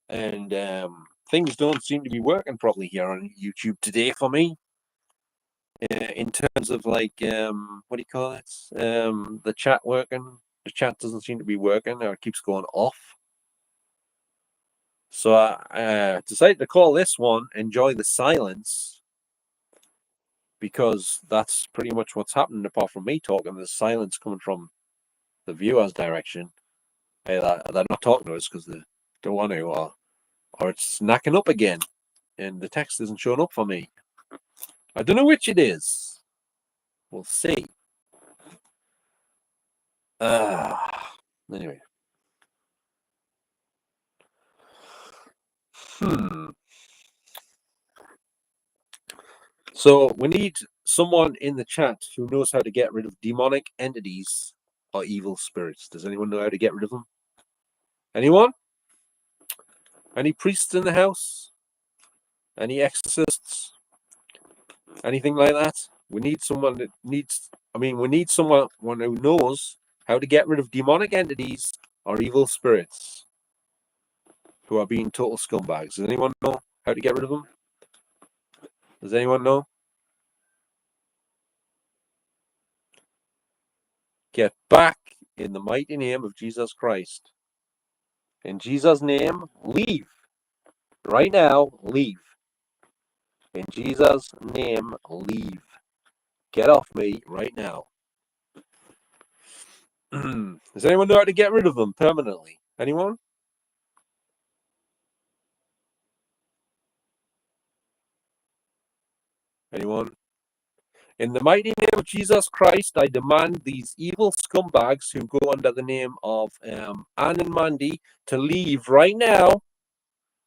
and things don't seem to be working properly here on YouTube today for me. In terms of like what do you call it? The chat working. The chat doesn't seem to be working, or it keeps going off. So I decided to call this one "Enjoy the Silence," because that's pretty much what's happening. Apart from me talking, there's silence coming from the viewer's direction. They're not talking to us because they don't want to, or it's snacking up again, and the text isn't showing up for me. I don't know which it is. We'll see. Anyway. So we need someone in the chat who knows how to get rid of demonic entities or evil spirits. Does anyone know how to get rid of them? Anyone? Any priests in the house? Any exorcists? Anything like that? We need someone that needs. We need someone who knows how to get rid of demonic entities or evil spirits who are being total scumbags. Does anyone know how to get rid of them? Does anyone know? Get back in the mighty name of Jesus Christ. In Jesus' name, leave. Right now, leave. In Jesus' name, leave. Get off me right now. Does anyone know how to get rid of them permanently? Anyone? Anyone? In the mighty name of Jesus Christ, I demand these evil scumbags who go under the name of Anne and Mandy to leave right now.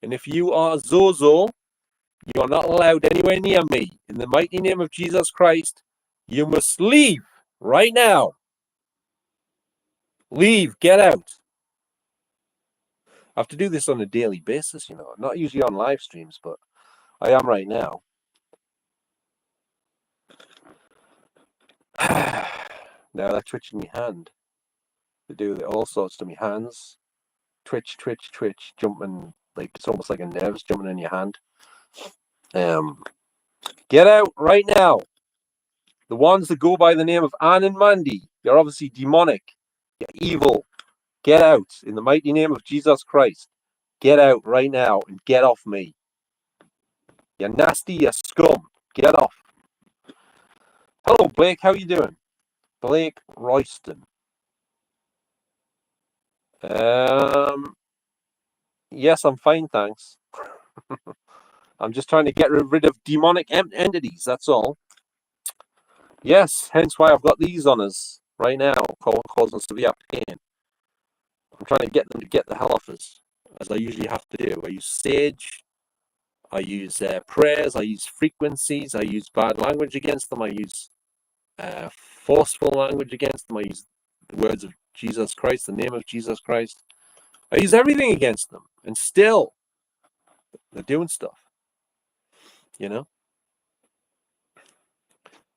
And if you are Zozo, you are not allowed anywhere near me. In the mighty name of Jesus Christ, you must leave right now. Leave, get out. I have to do this on a daily basis, not usually on live streams, but I am right now. Now they're twitching my hand. They do all sorts to my hands. Twitch, jumping, like it's almost like a nerves jumping in your hand. Get out right now. The ones that go by the name of Anne and Mandy, you're obviously demonic. You're evil. Get out in the mighty name of Jesus Christ. Get out right now and get off me. You're nasty, you scum. Get off. Hello, Blake. How you doing? Blake Royston. Yes, I'm fine, thanks. I'm just trying to get rid of demonic entities, that's all. Yes, hence why I've got these on us right now, causing severe pain. I'm trying to get them to get the hell off us, as I usually have to do. I use sage, I use prayers, I use frequencies, I use bad language against them, I use forceful language against them, I use the words of Jesus Christ, the name of Jesus Christ. I use everything against them, and still they're doing stuff,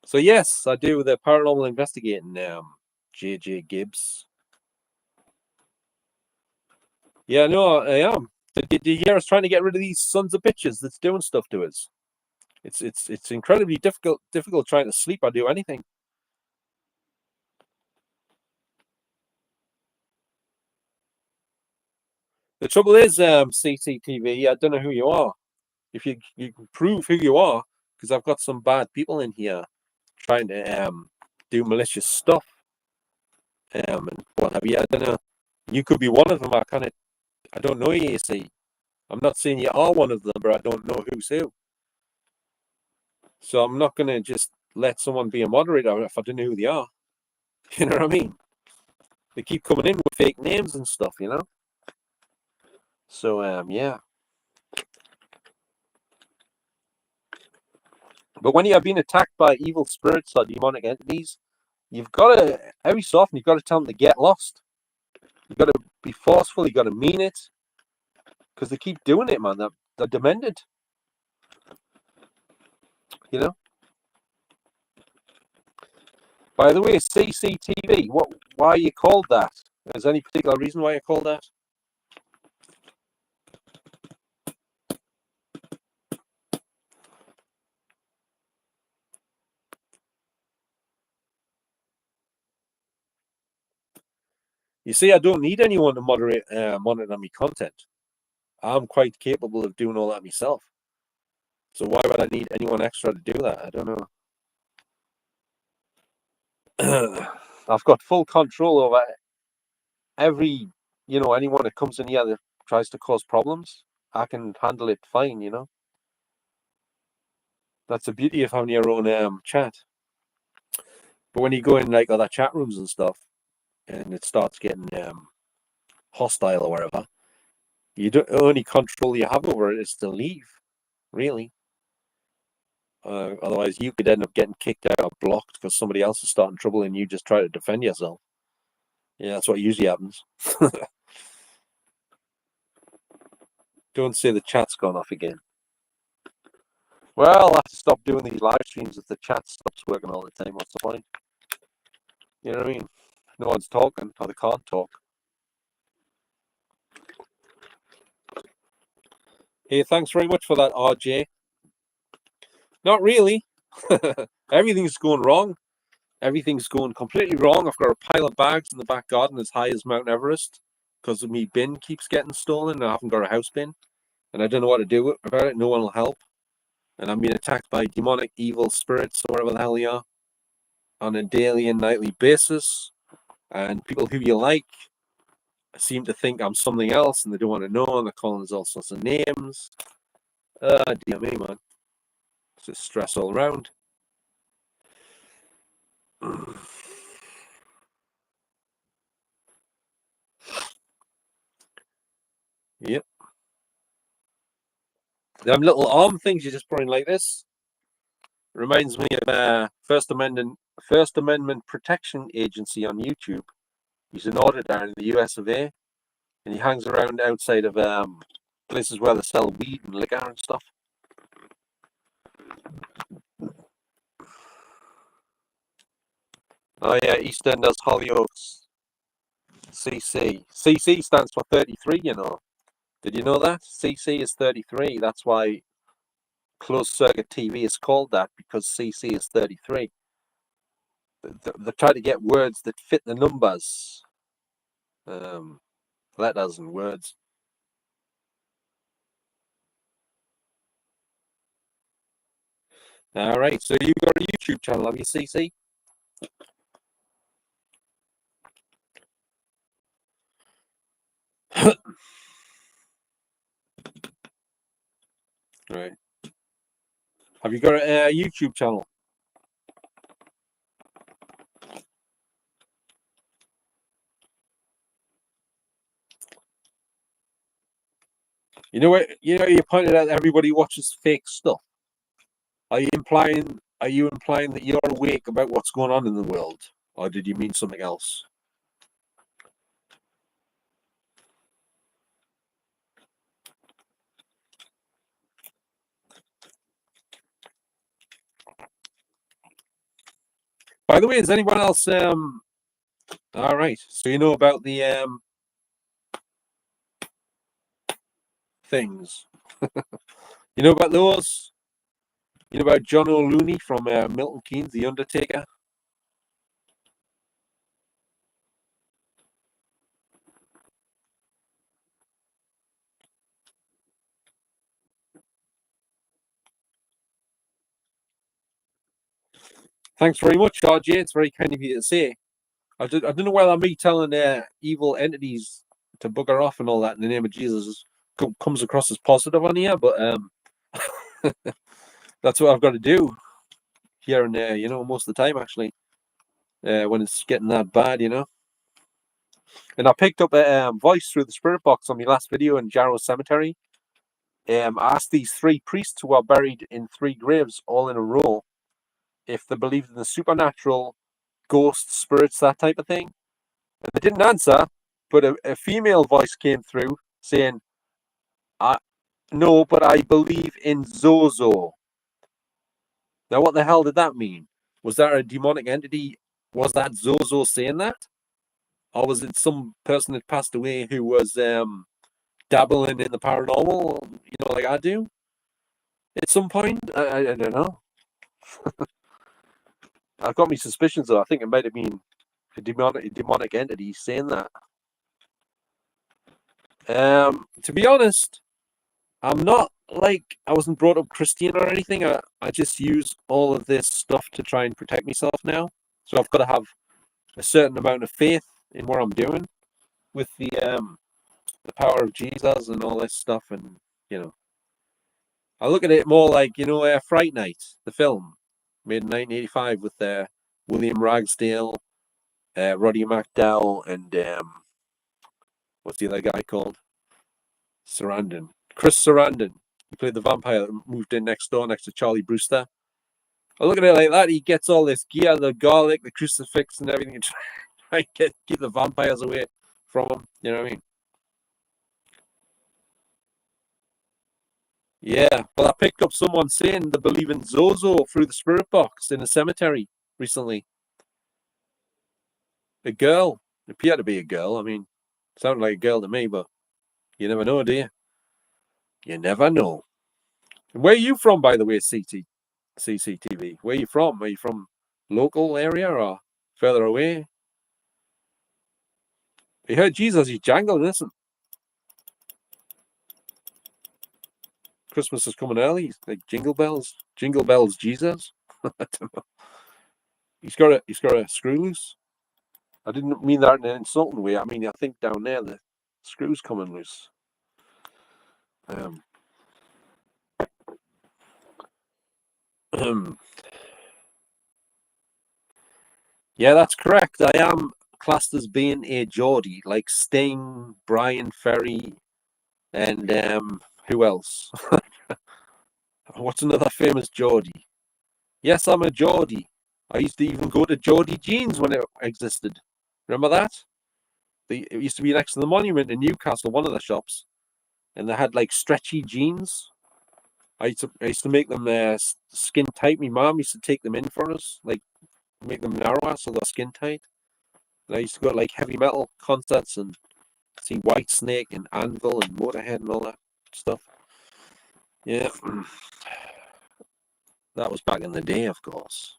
So yes, I do the paranormal investigating. J.J. Gibbs. Yeah, no, I am. Did you hear us trying to get rid of these sons of bitches that's doing stuff to us? It's incredibly difficult trying to sleep or do anything. The trouble is, CCTV, I don't know who you are. If you can prove who you are, because I've got some bad people in here trying to do malicious stuff. And what have you? I don't know. You could be one of them. I don't know you see. I'm not saying you are one of them, but I don't know who's who. So I'm not going to just let someone be a moderator if I don't know who they are. You know what I mean? They keep coming in with fake names and stuff, So, yeah. But when you are being attacked by evil spirits or demonic entities, you've got to, every so often, you've got to tell them to get lost. You've got to be forceful. You've got to mean it. Because they keep doing it, man. They're demented. By the way, CCTV, why are you called that? Is there any particular reason why you're called that? You see, I don't need anyone to monitor my content. I'm quite capable of doing all that myself. So why would I need anyone extra to do that? I don't know. I've got full control over every, anyone that comes in here that tries to cause problems. I can handle it fine, That's the beauty of having your own chat. But when you go in like other chat rooms and stuff, and it starts getting hostile or whatever, only control you have over it is to leave, really. Otherwise, you could end up getting kicked out or blocked because somebody else is starting trouble and you just try to defend yourself. Yeah, that's what usually happens. Don't say the chat's gone off again. Well, I'll have to stop doing these live streams if the chat stops working all the time. What's the point? You know what I mean? No one's talking, or they can't talk. Hey, thanks very much for that, RJ. Not really. Everything's going wrong. Everything's going completely wrong. I've got a pile of bags in the back garden as high as Mount Everest because me bin keeps getting stolen. I haven't got a house bin, and I don't know what to do about it. No one will help. And I'm being attacked by demonic evil spirits or whatever the hell they are on a daily and nightly basis. And people who you like seem to think I'm something else and they don't want to know, and they're calling us all sorts of names. Dear me, man. It's just stress all around. Yep. Them little arm things you just put in like this reminds me of First Amendment Protection Agency on YouTube. He's an auditor in the US of A, and he hangs around outside of places where they sell weed and liquor and stuff. Oh yeah, EastEnders, Hollyoaks, CC. CC stands for 33, Did you know that? CC is 33. That's why closed circuit TV is called that, because CC is 33. They try to get words that fit the numbers, letters and words. All right, so you've got a YouTube channel, have you, CC? Right. Have you got a YouTube channel? You pointed out everybody watches fake stuff. Are you implying that you're awake about what's going on in the world, or did you mean something else? By the way, is anyone else all right, so you know about the things. You know about those? You know about John O'Looney from Milton Keynes, The Undertaker? Thanks very much, RJ. It's very kind of you to say. I don't know whether me telling evil entities to bugger off and all that in the name of Jesus comes across as positive on here, but that's what I've got to do here and there, most of the time, actually, when it's getting that bad, And I picked up a voice through the spirit box on my last video in Jarrow Cemetery. I asked these 3 priests who are buried in 3 graves all in a row if they believed in the supernatural, ghosts, spirits, that type of thing. And they didn't answer, but a female voice came through saying, no, but I believe in Zozo. Now, what the hell did that mean? Was that a demonic entity? Was that Zozo saying that? Or was it some person that passed away who was dabbling in the paranormal, like I do? At some point? I don't know. I've got my suspicions, though. I think it might have been a demonic entity saying that. To be honest, I'm not like I wasn't brought up Christian or anything. I just use all of this stuff to try and protect myself now. So I've got to have a certain amount of faith in what I'm doing with the power of Jesus and all this stuff. And you know, I look at it more like Fright Night, the film made in 1985 with William Ragsdale, Roddy McDowall, and what's the other guy called? Sarandon. Chris Sarandon. He played the vampire that moved in next door next to Charlie Brewster. I look at it like that. He gets all this gear, the garlic, the crucifix, and everything, and try and keep the vampires away from him. You know what I mean? Yeah. Well, I picked up someone saying they believe in Zozo through the spirit box in a cemetery recently. A girl. It appeared to be a girl. I mean, sounded like a girl to me, but you never know, do you? You never know. And where are you from, by the way, CCTV? Where are you from? Are you from local area or further away? You heard Jesus, he's jangling, listen. Christmas is coming early, like jingle bells Jesus. I don't know. He's got a screw loose. I didn't mean that in an insulting way. I mean, I think down there the screw's coming loose. Um, yeah, that's correct. I am classed as being a Geordie, like Sting, Brian Ferry, and who else? What's another famous Geordie? Yes, I'm a Geordie. I used to even go to Geordie Jeans when it existed. Remember that? It used to be next to the monument in Newcastle, one of the shops, and they had like stretchy jeans. I used to make them skin tight. My mom used to take them in for us, like make them narrower so they're skin tight. And I used to go to like heavy metal concerts and see Whitesnake and Anvil and Motorhead and all that stuff. Yeah, that was back in the day, of course.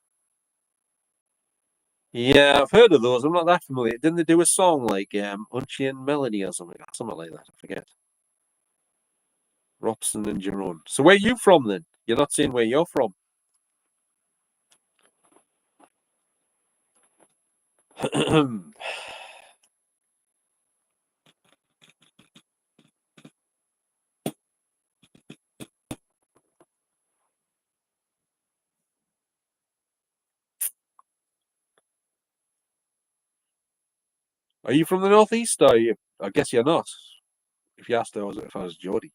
Yeah, I've heard of those. I'm not that familiar. Didn't they do a song like Unchained Melody or something like that? I forget. Robson and Jerome. So where are you from then? You're not saying where you're from. Are you from the northeast? Or are you? I guess you're not. If you asked, if I was Geordie.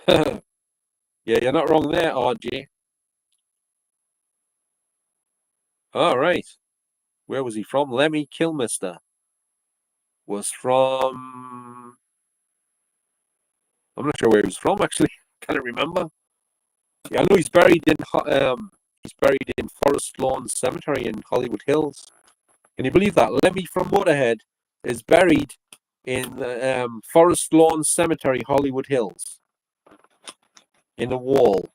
Yeah, you're not wrong there, RJ. All right. Where was he from? Lemmy Kilmister was from. I'm not sure where he was from actually. Can't remember. Yeah, I know he's buried in Forest Lawn Cemetery in Hollywood Hills. Can you believe that? Lemmy from Motorhead is buried in Forest Lawn Cemetery, Hollywood Hills, in a wall,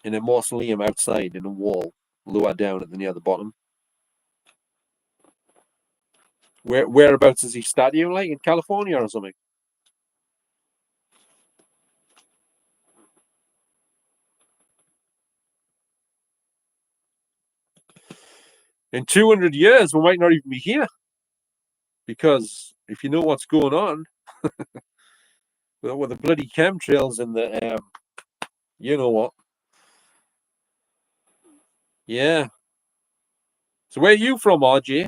in a mausoleum outside, in a wall, lower down at the near the bottom. Whereabouts is he studying? Like in California or something? In 200 years, we might not even be here because if you know what's going on with the bloody chemtrails and the you know what? Yeah. So where are you from, RJ?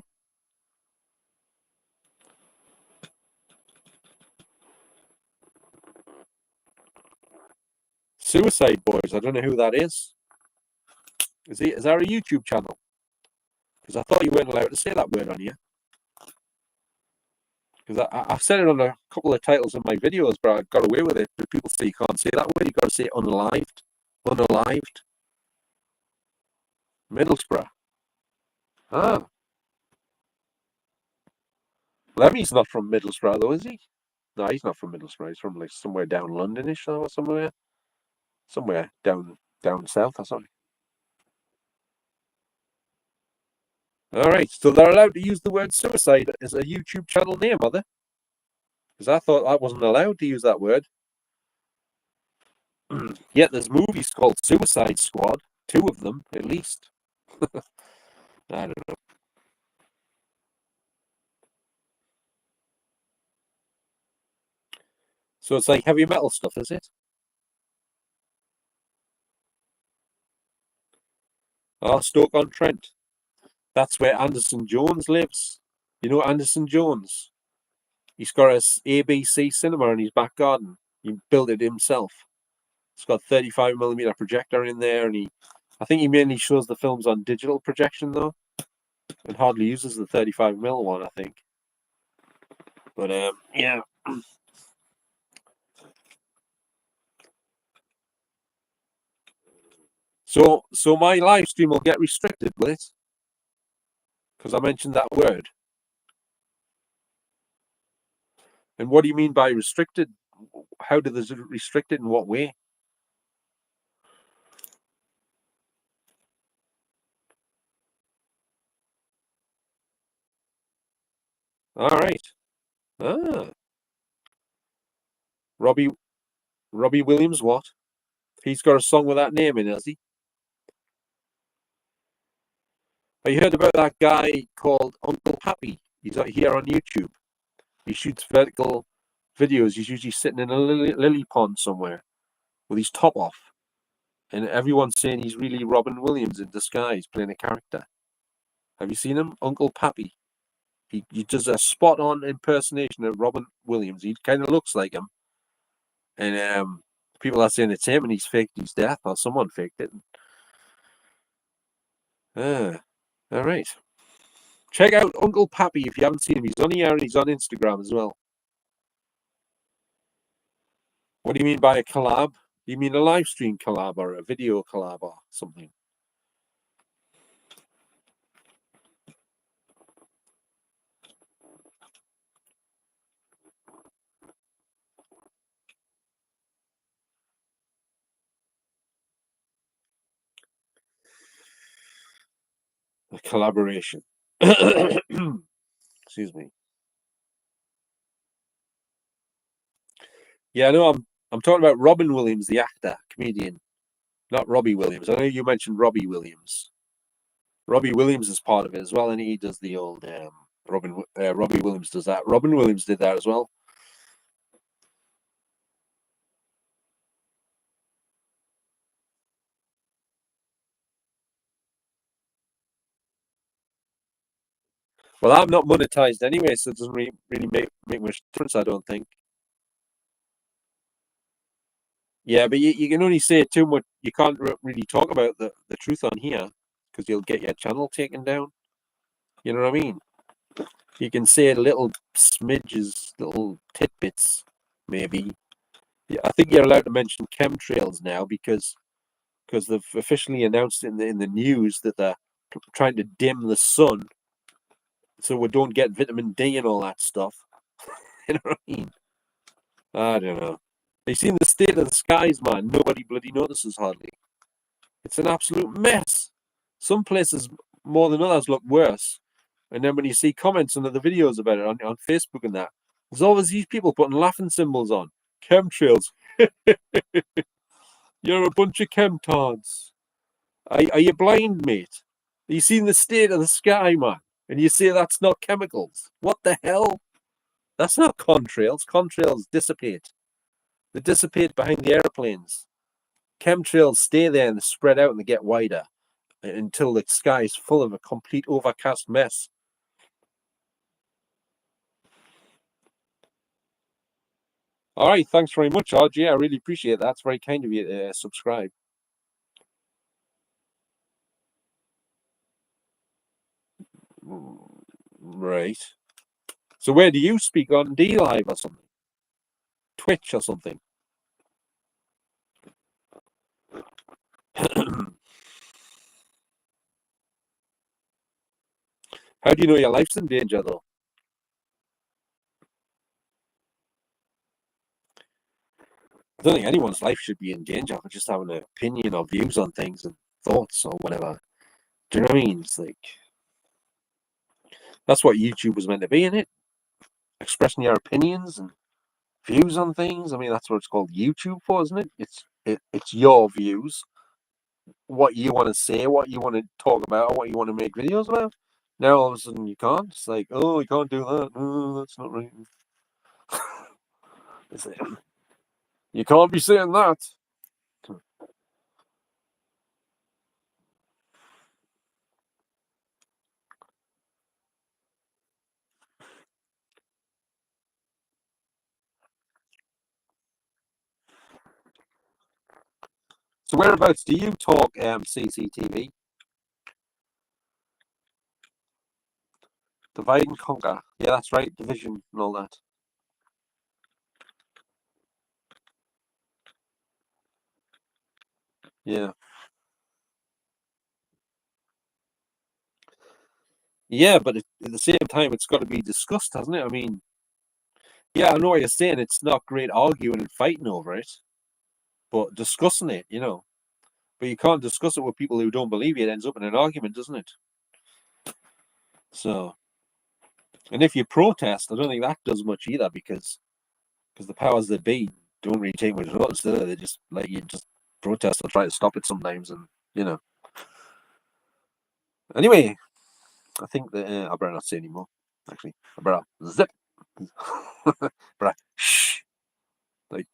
Suicide Boys. I don't know who that is. Is that a YouTube channel? Because I thought you weren't allowed to say that word on here. Because I've said it on a couple of titles of my videos, but I got away with it. But people say you can't say that word. You got to say unalived. Unalived. Middlesbrough. Ah. Lemmy's not from Middlesbrough, though, is he? No, he's not from Middlesbrough. He's from like somewhere down Londonish or somewhere. Somewhere down Down south or something. All right, so they're allowed to use the word suicide as a YouTube channel name, are they? Because I thought I wasn't allowed to use that word. Yet there's movies called Suicide Squad, 2 of them at least. I don't know. So it's like heavy metal stuff, is it? Oh, Stoke-on-Trent. That's where Anderson Jones lives. You know Anderson Jones? He's got a ABC cinema in his back garden. He built it himself. It's got 35mm projector in there, and I think he mainly shows the films on digital projection though, and hardly uses the 35mm one, I think. But yeah. So my live stream will get restricted, will it? Because I mentioned that word. And what do you mean by restricted? How do they restrict it? In what way? All right. Ah, Robbie Williams. What? He's got a song with that name in, has he? Have you heard about that guy called Uncle Happy? He's out here on YouTube. He shoots vertical videos. He's usually sitting in a lily pond somewhere with his top off, and everyone's saying he's really Robin Williams in disguise, playing a character. Have you seen him, Uncle Pappy? He does a spot on impersonation of Robin Williams. He kind of looks like him, and people are saying it's him, and he's faked his death, or someone faked it. All right. Check out Uncle Pappy if you haven't seen him. He's on here and he's on Instagram as well. What do you mean by a collab? You mean a live stream collab or a video collab or something? A collaboration. Excuse me. Yeah, no, I'm talking about Robin Williams, the actor, comedian, not Robbie Williams. I know you mentioned Robbie Williams. Robbie Williams is part of it as well, and he does the old Robbie Williams does that. Robin Williams did that as well. Well, I'm not monetized anyway, so it doesn't really make much difference, I don't think. Yeah, but you can only say too much. You can't really talk about the truth on here because you'll get your channel taken down. You know what I mean? You can say little smidges, little tidbits, maybe. Yeah, I think you're allowed to mention chemtrails now because they've officially announced in the news that they're trying to dim the sun so we don't get vitamin D and all that stuff. You know what I mean? I don't know. You've seen the state of the skies, man. Nobody bloody notices hardly. It's an absolute mess. Some places more than others look worse. And then when you see comments under the videos about it on Facebook and that, there's always these people putting laughing symbols on. Chemtrails. You're a bunch of chemtards. Are you blind, mate? Are you seeing the state of the sky, man? And you say that's not chemicals. What the hell? That's not contrails. Contrails dissipate. They dissipate behind the airplanes. Chemtrails stay there and they spread out and they get wider until the sky is full of a complete overcast mess. All right, thanks very much, RJ. I really appreciate that. It's very kind of you to subscribe. Right. So where do you speak on? DLive or something? Twitch or something? How do you know your life's in danger, though? don't think anyone's life should be in danger for just having an opinion or views on things and thoughts or whatever. Do you know what I mean? It's like that's what YouTube was meant to be, isn't it? Expressing your opinions and views on things. I mean, that's what it's called YouTube for, isn't it? It's your views, what you want to say, what you want to talk about, or what you want to make videos about. Now all of a sudden you can't. It's like, oh, you can't do that. Oh, that's not right. It's like, you can't be saying that. So whereabouts do you talk CCTV? Divide and conquer. Yeah, that's right. Division and all that. Yeah. Yeah, but at the same time, it's got to be discussed, hasn't it? I mean, yeah, I know what you're saying. It's not great arguing and fighting over it, but discussing it, you know. But you can't discuss it with people who don't believe you. It ends up in an argument, doesn't it? So, and if you protest, I don't think that does much either because the powers that be don't really take much notice. Do they? They just like you just protest or try to stop it sometimes, and you know. Anyway, I think that I better not say anymore. Actually, I better zip. Better shh. Like,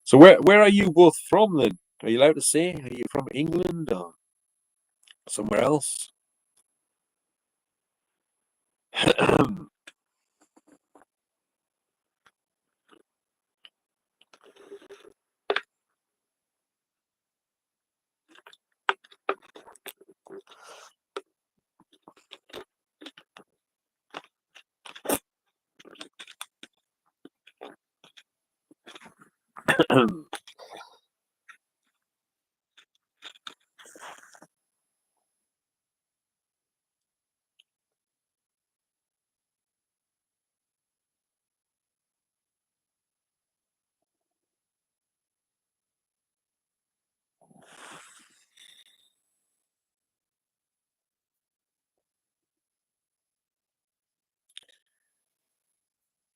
so where are you both from then? Are you allowed to say? Are you from England or somewhere else?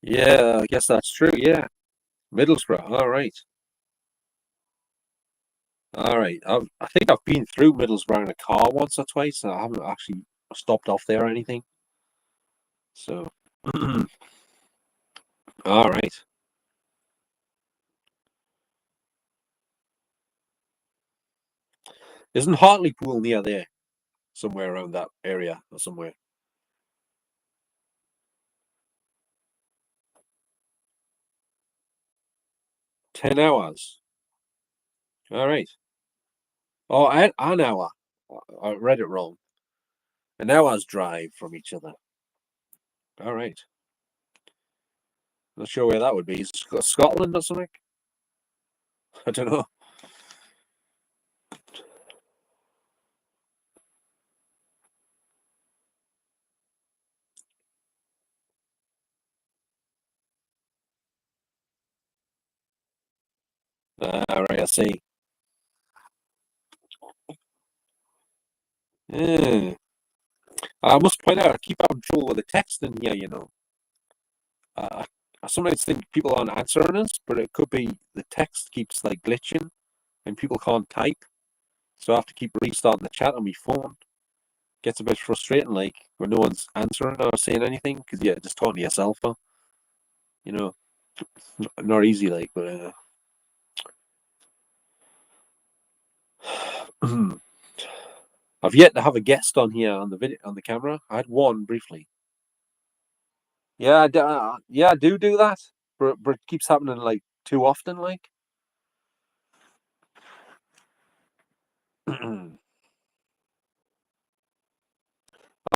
Yeah, I guess that's true. Yeah, Middlesbrough. All right, all right. I think I've been through Middlesbrough in a car once or twice. I haven't actually stopped off there or anything. So, all right. Isn't Hartlepool near there? Somewhere around that area or somewhere. 10 hours. All right. Oh, an hour. I read it wrong. An hour's drive from each other. All right. Not sure where that would be. Is it Scotland or something? I don't know. All right, I see. Yeah. I must point out, I keep having trouble with the text in here, you know. Uh, I sometimes think people aren't answering us, but it could be the text keeps like glitching and people can't type. So I have to keep restarting the chat on my phone. Gets a bit frustrating, like when no one's answering or saying anything, because yeah, just talking to yourself, huh? You know, not easy, like, but I've yet to have a guest on here on the video on the camera. I had one briefly. Yeah, yeah, I do that, but it keeps happening like too often, like.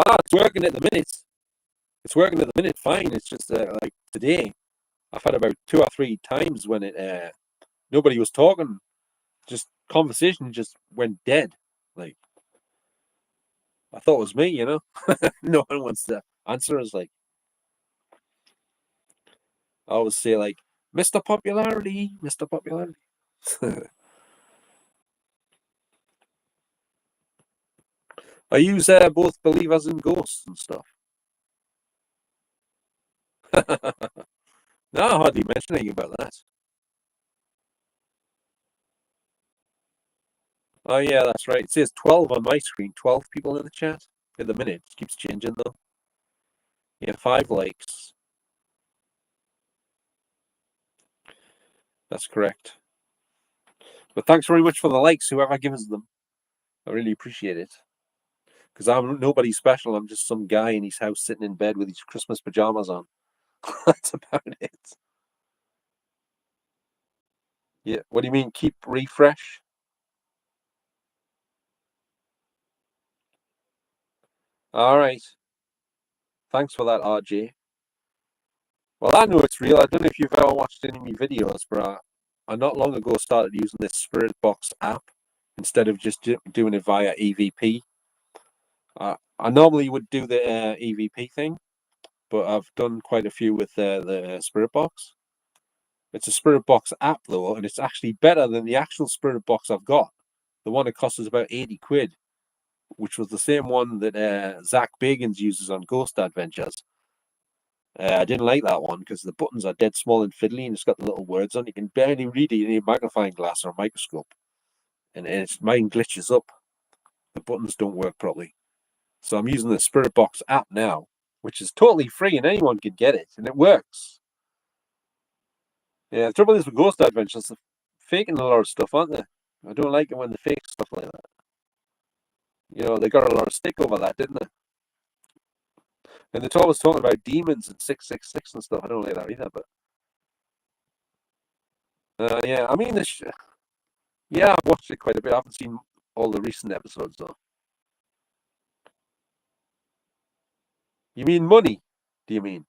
No, it's working at the minute. It's working at the minute fine. It's just like today, I've had about 2 or 3 times when nobody was talking. Just conversation just went dead. Like I thought it was me, No one wants to answer us. Like I always say, like Mr. Popularity, Mr. Popularity. I use both believers and ghosts and stuff. No, I hardly mention anything about that. Oh yeah, that's right. It says 12 on my screen. 12 people in the chat at the minute. It keeps changing though. Yeah, 5 likes. That's correct. But thanks very much for the likes, whoever gives them. I really appreciate it. Because I'm nobody special. I'm just some guy in his house sitting in bed with his Christmas pajamas on. That's about it. Yeah. What do you mean? Keep refresh? All right. Thanks for that, RJ. Well, I know it's real. I don't know if you've ever watched any of my videos, but I not long ago started using this Spirit Box app instead of just doing it via EVP. I normally would do the EVP thing, but I've done quite a few with the Spirit Box. It's a Spirit Box app though, and it's actually better than the actual Spirit Box I've got. The one that costs us about 80 quid, which was the same one that Zach Bagans uses on Ghost Adventures. I didn't like that one because the buttons are dead small and fiddly, and it's got the little words on. You can barely read it. You need a magnifying glass or a microscope, and mine glitches up. The buttons don't work properly. So I'm using the Spirit Box app now, which is totally free and anyone can get it, and it works. Yeah, the trouble is with Ghost Adventures, they're faking a lot of stuff, aren't they? I don't like it when they fake stuff like that. They got a lot of stick over that, didn't they? And they're always talking about demons and 666 and stuff. I don't like that either, but yeah, I mean, yeah, I've watched it quite a bit. I haven't seen all the recent episodes though. You mean money? Do you mean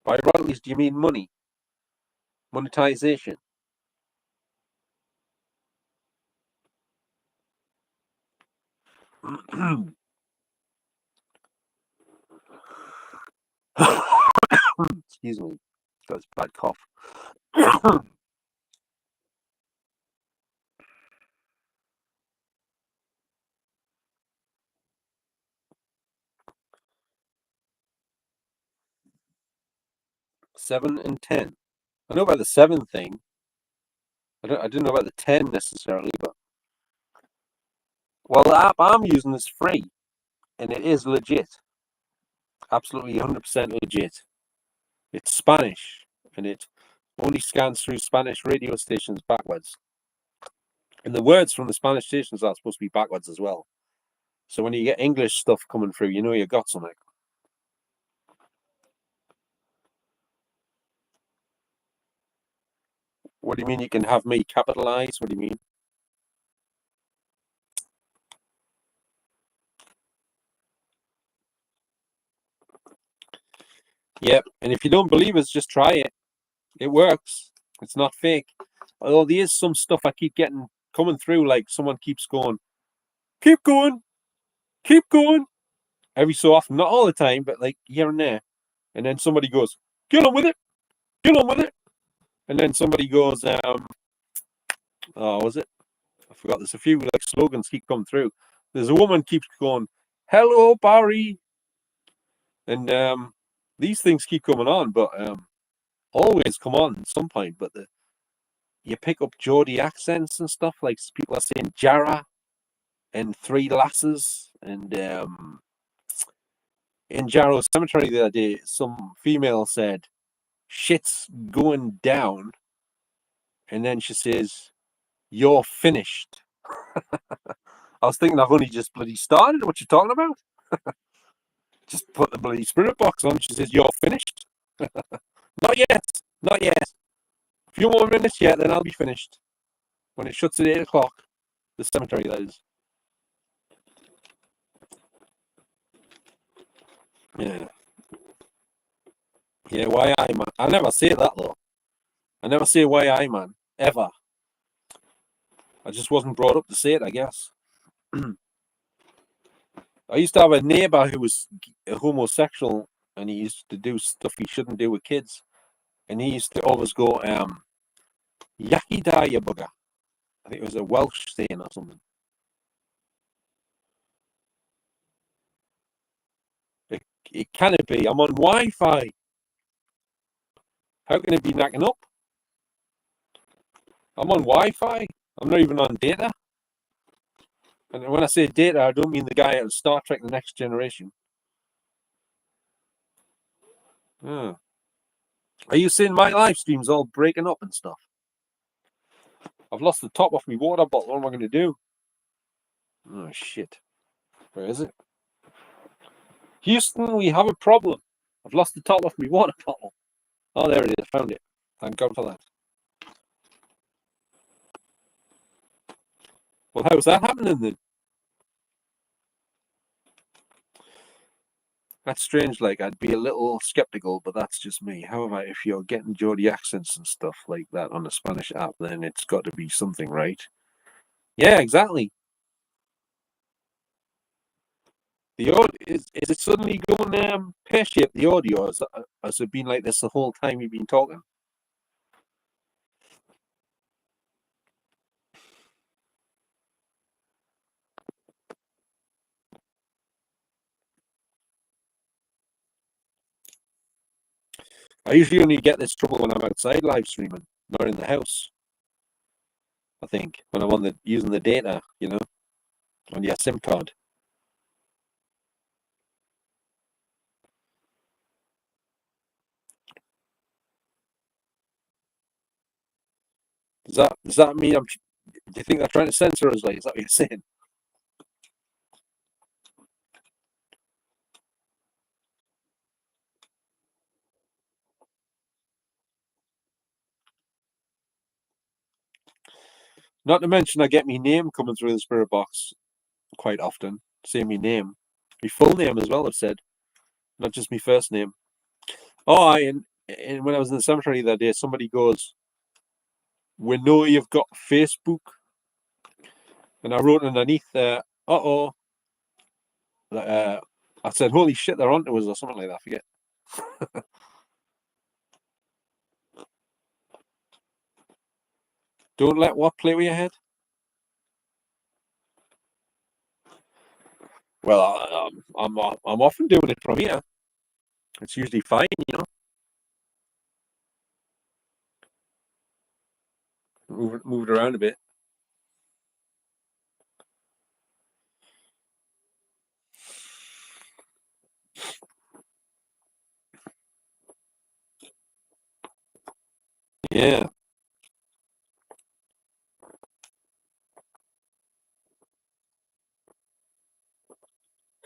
by royalties? Do you mean money? Monetization? Excuse me, got this bad cough. 7 and 10. I know about the 7 thing. I didn't know about the 10 necessarily, but well, the app I'm using is free, and it is legit, absolutely 100% legit. It's Spanish, and it only scans through Spanish radio stations backwards. And the words from the Spanish stations are supposed to be backwards as well. So when you get English stuff coming through, you got something. What do you mean you can have me capitalize? What do you mean? Yep. And if you don't believe us, just try it. It works. It's not fake. Although there is some stuff I keep getting coming through, like someone keeps going, keep going, keep going. Every so often, not all the time, but like here and there. And then somebody goes, get on with it, get on with it. And then somebody goes, oh, was it? I forgot. There's a few like slogans keep coming through. There's a woman keeps going, hello, Barry. And these things keep coming on, but always come on at some point. But you pick up Geordie accents and stuff, like people are saying Jarrah and Three Lasses. And in Jarrow Cemetery the other day, some female said, shit's going down. And then she says, you're finished. I was thinking I've only just bloody started. What you talking about? Just put the bloody Spirit Box on. She says, you're finished. Not yet. Not yet. A few more minutes yet, then I'll be finished. When it shuts at 8 o'clock. The cemetery, that is. Yeah. Yeah, why I man? I never say that though. I never say why I man ever. I just wasn't brought up to say it, I guess. I used to have a neighbor who was homosexual, and he used to do stuff he shouldn't do with kids. And he used to always go, "Yaki da ya bugger." I think it was a Welsh saying or something. It can it be? I'm on Wi-Fi. How can it be knacking up? I'm on Wi-Fi. I'm not even on data. And when I say data, I don't mean the guy out of Star Trek: The Next Generation. Hmm. Are you seeing my live streams all breaking up and stuff? I've lost the top off my water bottle. What am I going to do? Oh, shit. Where is it? Houston, we have a problem. I've lost the top off my water bottle. Oh, there it is. I found it. Thank God for that. Well, how's that happening then? That's strange. Like, I'd be a little skeptical, but that's just me. However, if you're getting Geordie accents and stuff like that on a Spanish app, then it's got to be something, right? Yeah, exactly. The audio is it suddenly going pear shaped? The audio has it been like this the whole time you've been talking? I usually only get this trouble when I'm outside live streaming, not in the house. I think when I'm on the using the data, on your SIM card. Does that mean I'm? Do you think they're trying to censor us? Like, is that what you're saying? Not to mention, I get my name coming through the spirit box quite often. Say my name, my full name as well. I've said, not just my first name. Oh, and when I was in the cemetery that day, somebody goes, "We know you've got Facebook," and I wrote underneath there, "Uh-oh." I said, "Holy shit, they're onto us," or something like that. I forget. Don't let what play with your head. Well, I'm often doing it from here. It's usually fine. Move it around a bit. Yeah.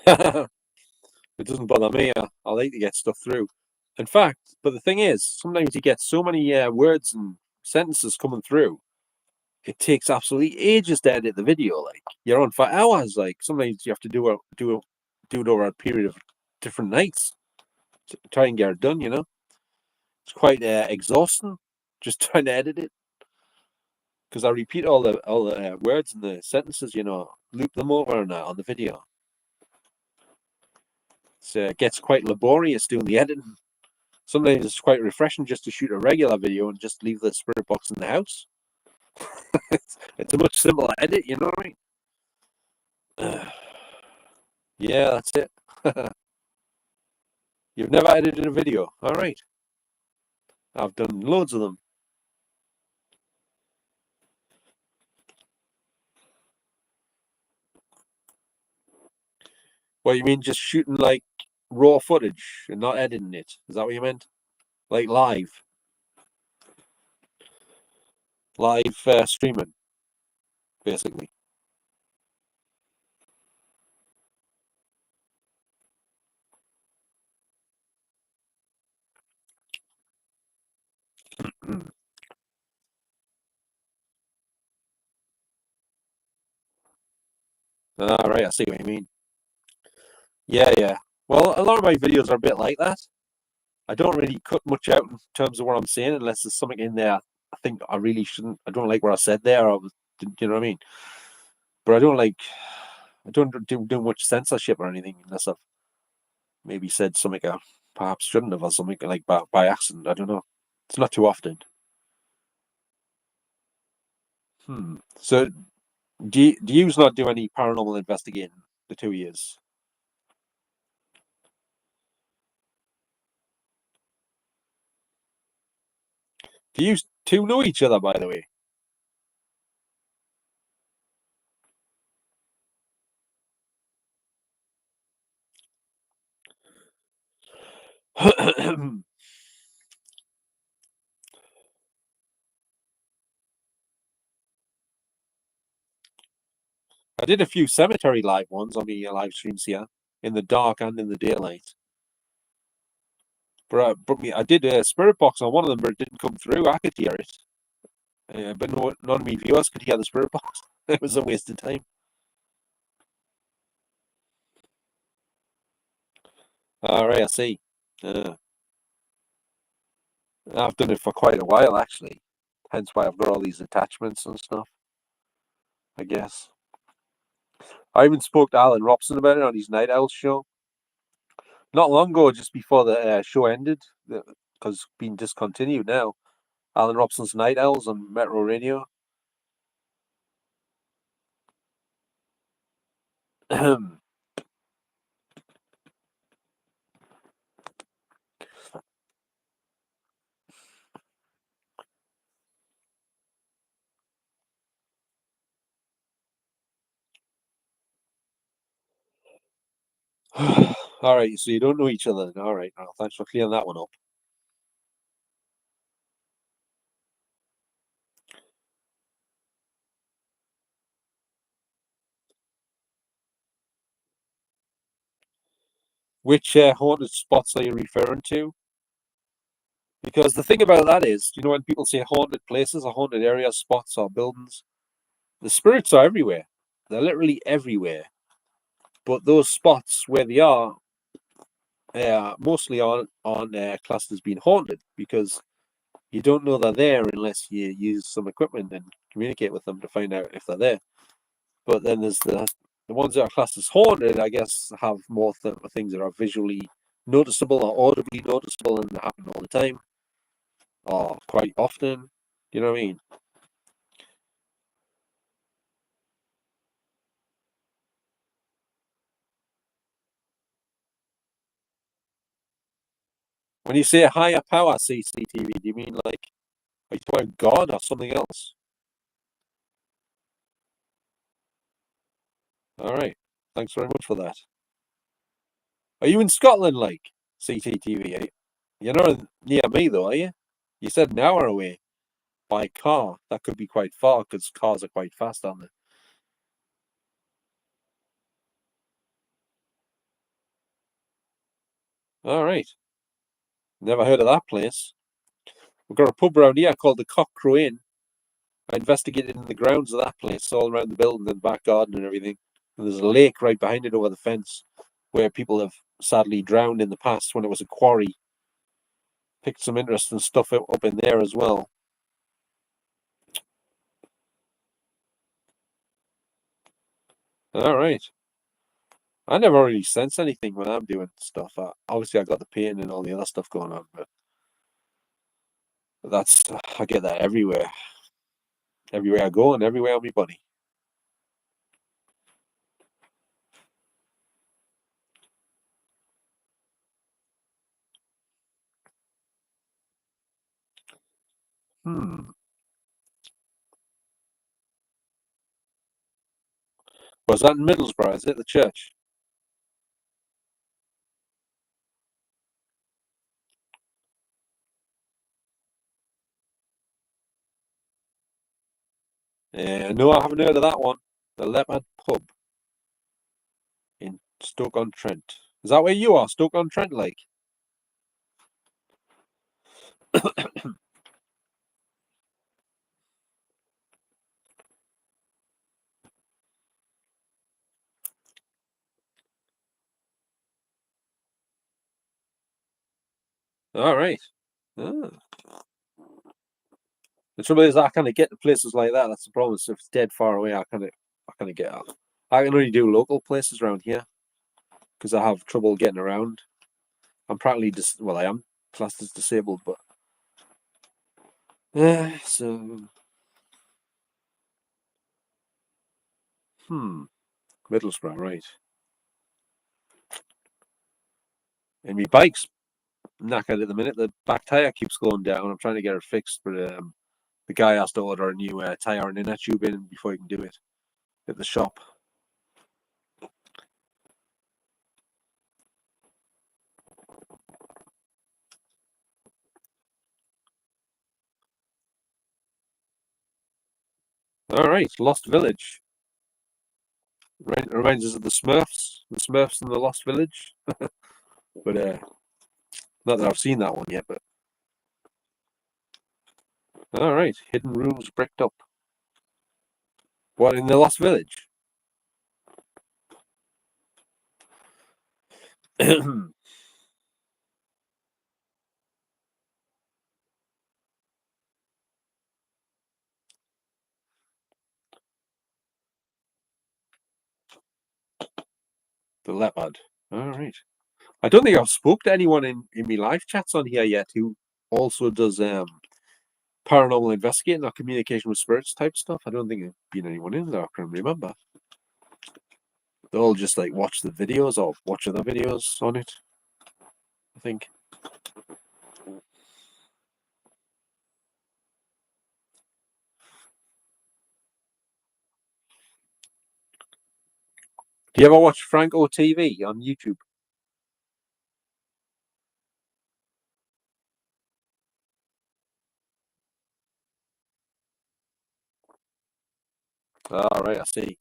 It doesn't bother me. I like to get stuff through. In fact, but the thing is, sometimes you get so many words and sentences coming through. It takes absolutely ages to edit the video. Like you're on for hours. Like sometimes you have to do it over a period of different nights to try and get it done. It's quite exhausting just trying to edit it because I repeat all the words and the sentences. Loop them over on the video. It gets quite laborious doing the editing. Sometimes it's quite refreshing just to shoot a regular video and just leave the spirit box in the house. It's a much simpler edit, you know what I mean? Yeah, that's it. You've never edited a video. All right. I've done loads of them. What you mean, just shooting like raw footage and not editing it? Is that what you meant? Like live streaming, basically. All right, I see what you mean. Yeah, yeah. Well, a lot of my videos are a bit like that. I don't really cut much out in terms of what I'm saying unless there's something in there I think I really shouldn't. I don't like what I said there. You know what I mean? But I don't do much censorship or anything unless I've maybe said something I perhaps shouldn't have or something like by accident. I don't know. It's not too often. So do you not do any paranormal investigating the 2 years? Do you two know each other, by the way? I did a few cemetery live ones on the live streams here, in the dark and in the daylight. But I did a spirit box on one of them, but it didn't come through. I could hear it, but none of my viewers could hear the spirit box. It was a waste of time. All right, I see. Uh, I've done it for quite a while, actually. Hence why I've got all these attachments and stuff, I guess. I even spoke to Alan Robson about it on his Night Owls show. Not long ago, just before the show ended, because it's been discontinued now. Alan Robson's Night Owls on Metro Radio. All right, so you don't know each other. All right, well, thanks for clearing that one up. Which haunted spots are you referring to? Because the thing about that is, when people say haunted places or haunted areas, spots or buildings, the spirits are everywhere. They're literally everywhere. But those spots where they are mostly on classed as being haunted because you don't know they're there unless you use some equipment and communicate with them to find out if they're there. But then there's the ones that are classed as haunted, I guess, have more things that are visually noticeable or audibly noticeable and happen all the time or quite often. You know what I mean? When you say higher power CCTV, do you mean like are you talking about God or something else? All right. Thanks very much for that. Are you in Scotland, like CCTV? You're not near me, though, are you? You said an hour away by car. That could be quite far because cars are quite fast, aren't they? All right. Never heard of that place. We've got a pub around here called the Cock Crow Inn. I investigated in the grounds of that place, all around the building and back garden and everything. And there's a lake right behind it over the fence where people have sadly drowned in the past when it was a quarry. Picked some interesting stuff up in there as well. All right. I never really sense anything when I'm doing stuff. Obviously, I got the pain and all the other stuff going on, but that's I get that everywhere I go and everywhere on my body. Hmm. Was that in Middlesbrough? Is it the church? No, I haven't heard of that one. The Leopard Pub in Stoke-on-Trent. Is that where you are, Stoke-on-Trent, like? All right. Ah. The trouble is, I kind of get to places like that. That's the problem. So if it's dead far away, I kind of get out. I can only do local places around here because I have trouble getting around. I'm practically well, I am classed as disabled, but so Middlesbrough, right? And my bike's knackered at the minute. The back tire keeps going down. I'm trying to get it fixed, but the guy has to order a new tire and inner tube in before he can do it at the shop. All right, Lost Village. Reminds us of the Smurfs in the Lost Village. But not that I've seen that one yet. But all right, hidden rooms bricked up. What, in the Lost Village? The leopard. All right. I don't think I've spoke to anyone in my live chats on here yet who also does paranormal investigating or communication with spirits type stuff. I don't think there's been anyone in there I can remember. They all just like watch the videos or watch other videos on it, I think. Do you ever watch Franco TV on YouTube? All right, I see.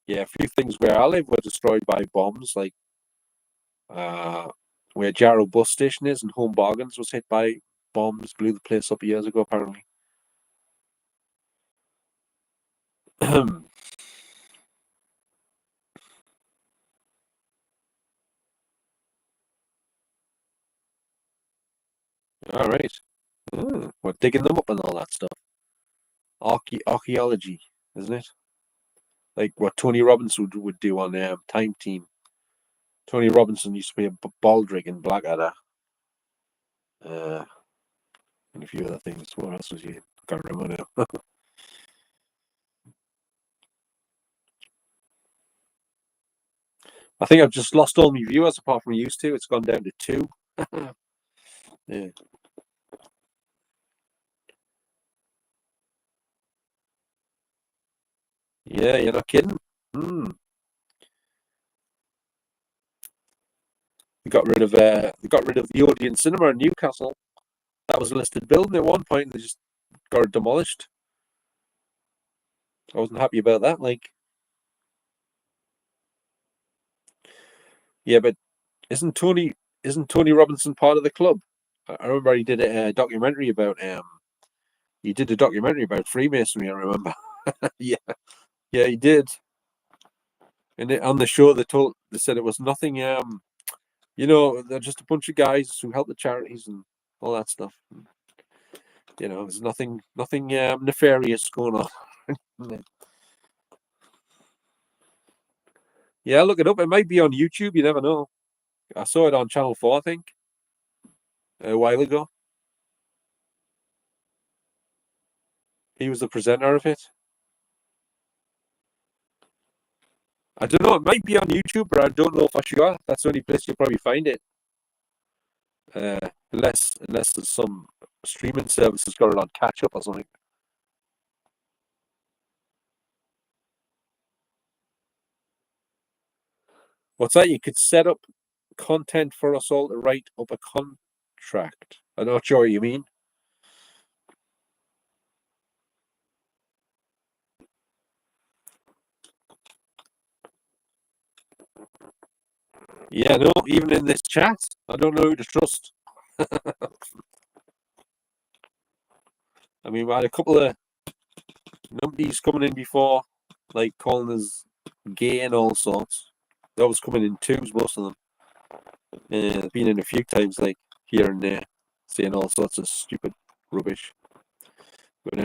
Yeah, a few things where I live were destroyed by bombs, like uh, where Jarrow bus station is and Home Bargains was hit by bombs, blew the place up years ago, apparently. All right. We're digging them up and all that stuff. Archaeology, isn't it? Like what Tony Robinson would do on Time Team. Tony Robinson used to be a Baldric in Blackadder. Uh, and a few other things. What else was he? I can't remember now. I think I've just lost all my viewers apart from used to. It's gone down to 2. Yeah. Yeah, you're not kidding. Hmm. They got rid of the Odeon Cinema in Newcastle. That was a listed building at one point. They just got it demolished. I wasn't happy about that. Like, yeah, but isn't Tony Robinson part of the club? I remember he did a documentary about he did a documentary about Freemasonry. I remember. Yeah, yeah, he did. And on the show, they said it was nothing. They're just a bunch of guys who help the charities and all that stuff. There's nothing nefarious going on. Yeah, look it up. It might be on YouTube. You never know. I saw it on Channel 4, I think, a while ago. He was the presenter of it. I don't know. It might be on YouTube, but I don't know for sure. That's the only place you'll probably find it. Unless there's some streaming service that's got it on catch up or something. What's that? You could set up content for us all to write up a contract. I'm not sure what you mean. Yeah, no, even in this chat, I don't know who to trust. I mean, we had a couple of numpties coming in before, like calling us gay and all sorts. They always coming in twos, most of them. Been in a few times, like here and there, saying all sorts of stupid rubbish. But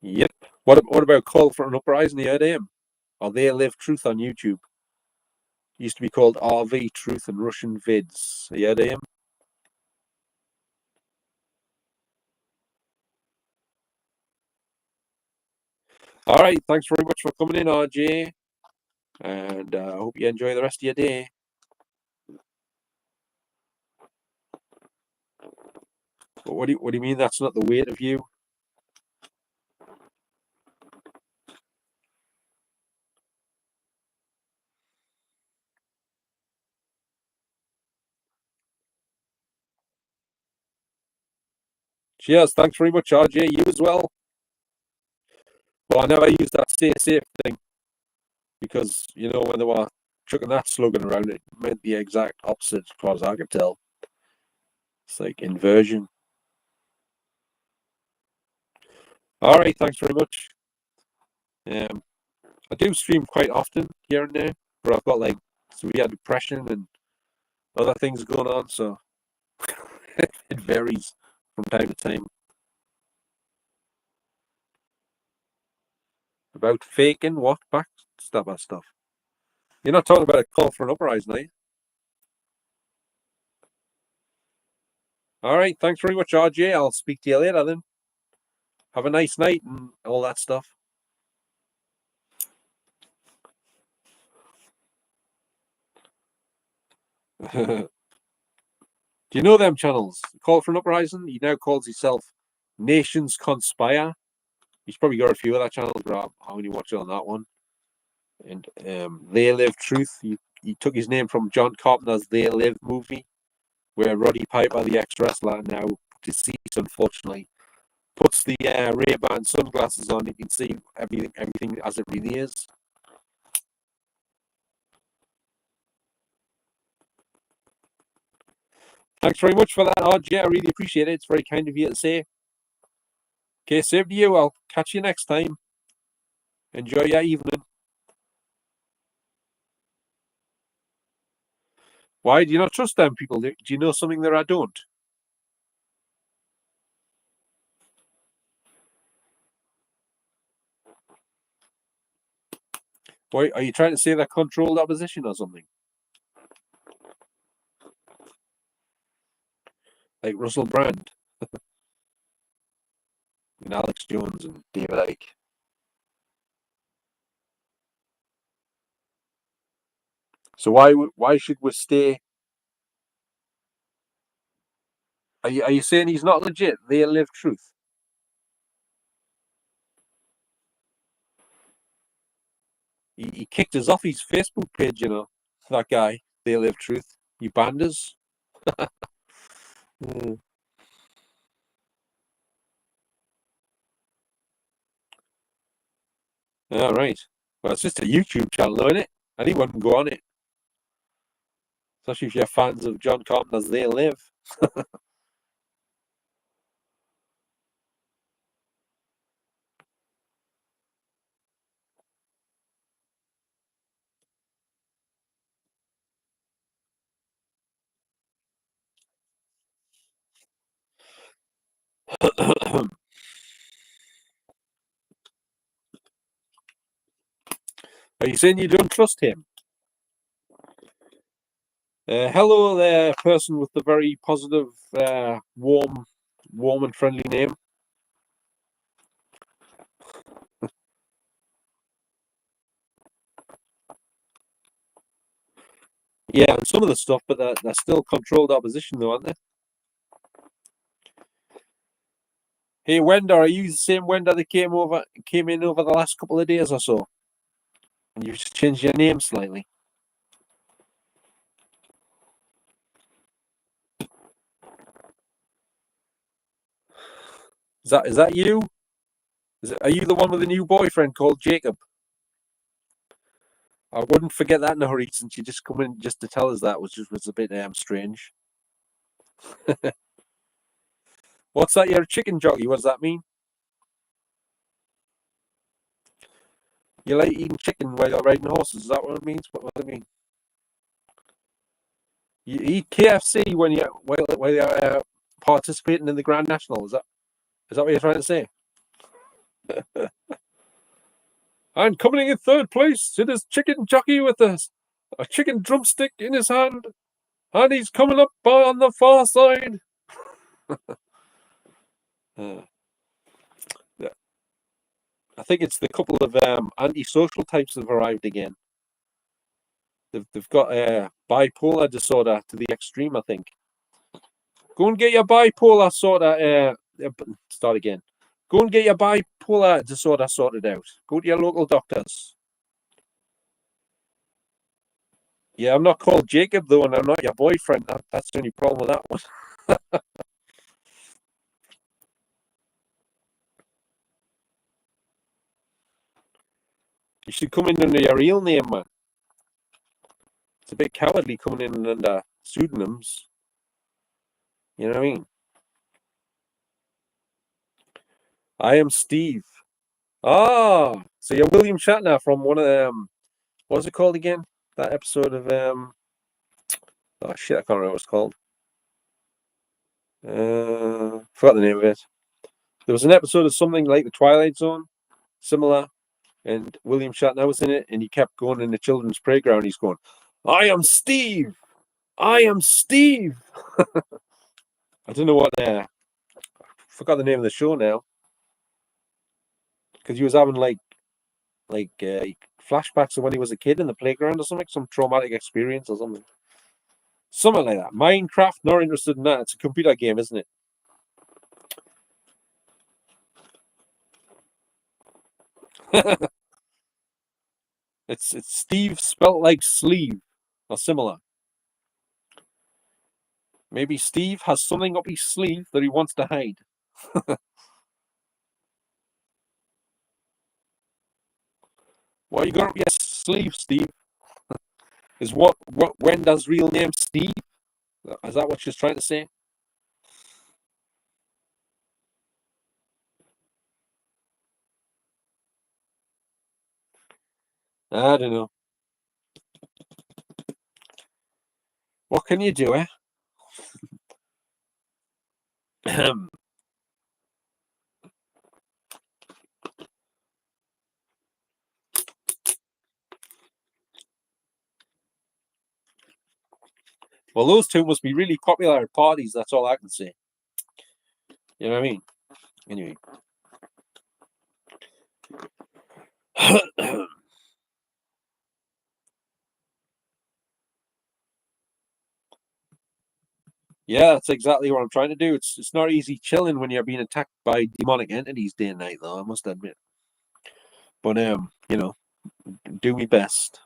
yep. What about Call for an Uprising? You heard of him? Or They Live Truth on YouTube. Used to be called RV Truth and Russian Vids. You heard of him? All right. Thanks very much for coming in, RJ. And I hope you enjoy the rest of your day. But what do you mean that's not the weight of you? Cheers. Thanks very much, RJ. You as well. Well, I never used that stay safe thing because, when they were chucking that slogan around, it meant the exact opposite as far as I could tell. It's like inversion. All right. Thanks very much. I do stream quite often here and there, but I've got severe depression and other things going on, so it varies from time to time. About faking what? Backstabber stuff. You're not talking about a Call for an Uprising, are you? All right. Thanks very much, RJ. I'll speak to you later then. Have a nice night and all that stuff. Do you know them channels? Call for an Uprising? He now calls himself Nations Conspire. He's probably got a few other channels, but I only watch it on that one. And They Live Truth. He took his name from John Carpenter's They Live movie, where Roddy Piper, the ex-wrestler, now deceased, unfortunately, puts the Ray-Ban sunglasses on. You can see everything as it really is. Thanks very much for that, RJ. I really appreciate it. It's very kind of you to say. Okay, same to you. I'll catch you next time. Enjoy your evening. Why do you not trust them people? Do you know something that I don't? Why are you trying to say they're controlled opposition or something? Like Russell Brand and Alex Jones and David Icke. So why should we stay? Are you saying he's not legit? They Live Truth. He kicked us off his Facebook page, that guy. They Live Truth. He banned us. All right. Well, it's just a YouTube channel, isn't it? Anyone can go on it. Especially if you're fans of John Carpenter's They Live. Are you saying you don't trust him? Hello there, person with the very positive, warm and friendly name. Yeah, and some of the stuff, but they're still controlled opposition, though, aren't they? Hey, Wenda, are you the same Wenda that came in over the last couple of days or so? And you've just changed your name slightly. Is that you? Are you the one with a new boyfriend called Jacob? I wouldn't forget that in a hurry since you just come in just to tell us that, which was a bit strange. What's that? You're a chicken jockey. What does that mean? You like eating chicken while you're riding horses? Is that what it means? What does it mean? You eat KFC when while you're participating in the Grand National. Is that what you're trying to say? And coming in third place, it is Chicken Jockey with a chicken drumstick in his hand, and he's coming up on the far side. Uh, yeah. I think it's the couple of antisocial types that have arrived again. They've got bipolar disorder to the extreme, I think. Go and get your bipolar start again. Go and get your bipolar disorder sorted out. Go to your local doctors. Yeah, I'm not called Jacob though, and I'm not your boyfriend. That's the only problem with that one. You should come in under your real name, man. It's a bit cowardly coming in under pseudonyms. You know what I mean? I am Steve. Ah, so you're William Shatner from one of them. What was it called again? That episode of oh shit, I can't remember what it's called. Forgot the name of it. There was an episode of something like The Twilight Zone, similar, and William Shatner was in it, and he kept going in the children's playground. He's going, "I am Steve. I am Steve." I don't know what. Forgot the name of the show now, because he was having flashbacks of when he was a kid in the playground or something, some traumatic experience or something. Something like that. Minecraft, not interested in that. It's a computer game, isn't it? It's Steve spelt like sleeve or similar. Maybe Steve has something up his sleeve that he wants to hide. What you got up your sleeve, Steve? Is what Wenda's real name Steve? Is that what she's trying to say? I don't know. What can you do, eh? Well, those two must be really popular at parties. That's all I can say. You know what I mean? Anyway. Yeah, that's exactly what I'm trying to do. It's not easy chilling when you're being attacked by demonic entities day and night, though. I must admit. But do me best.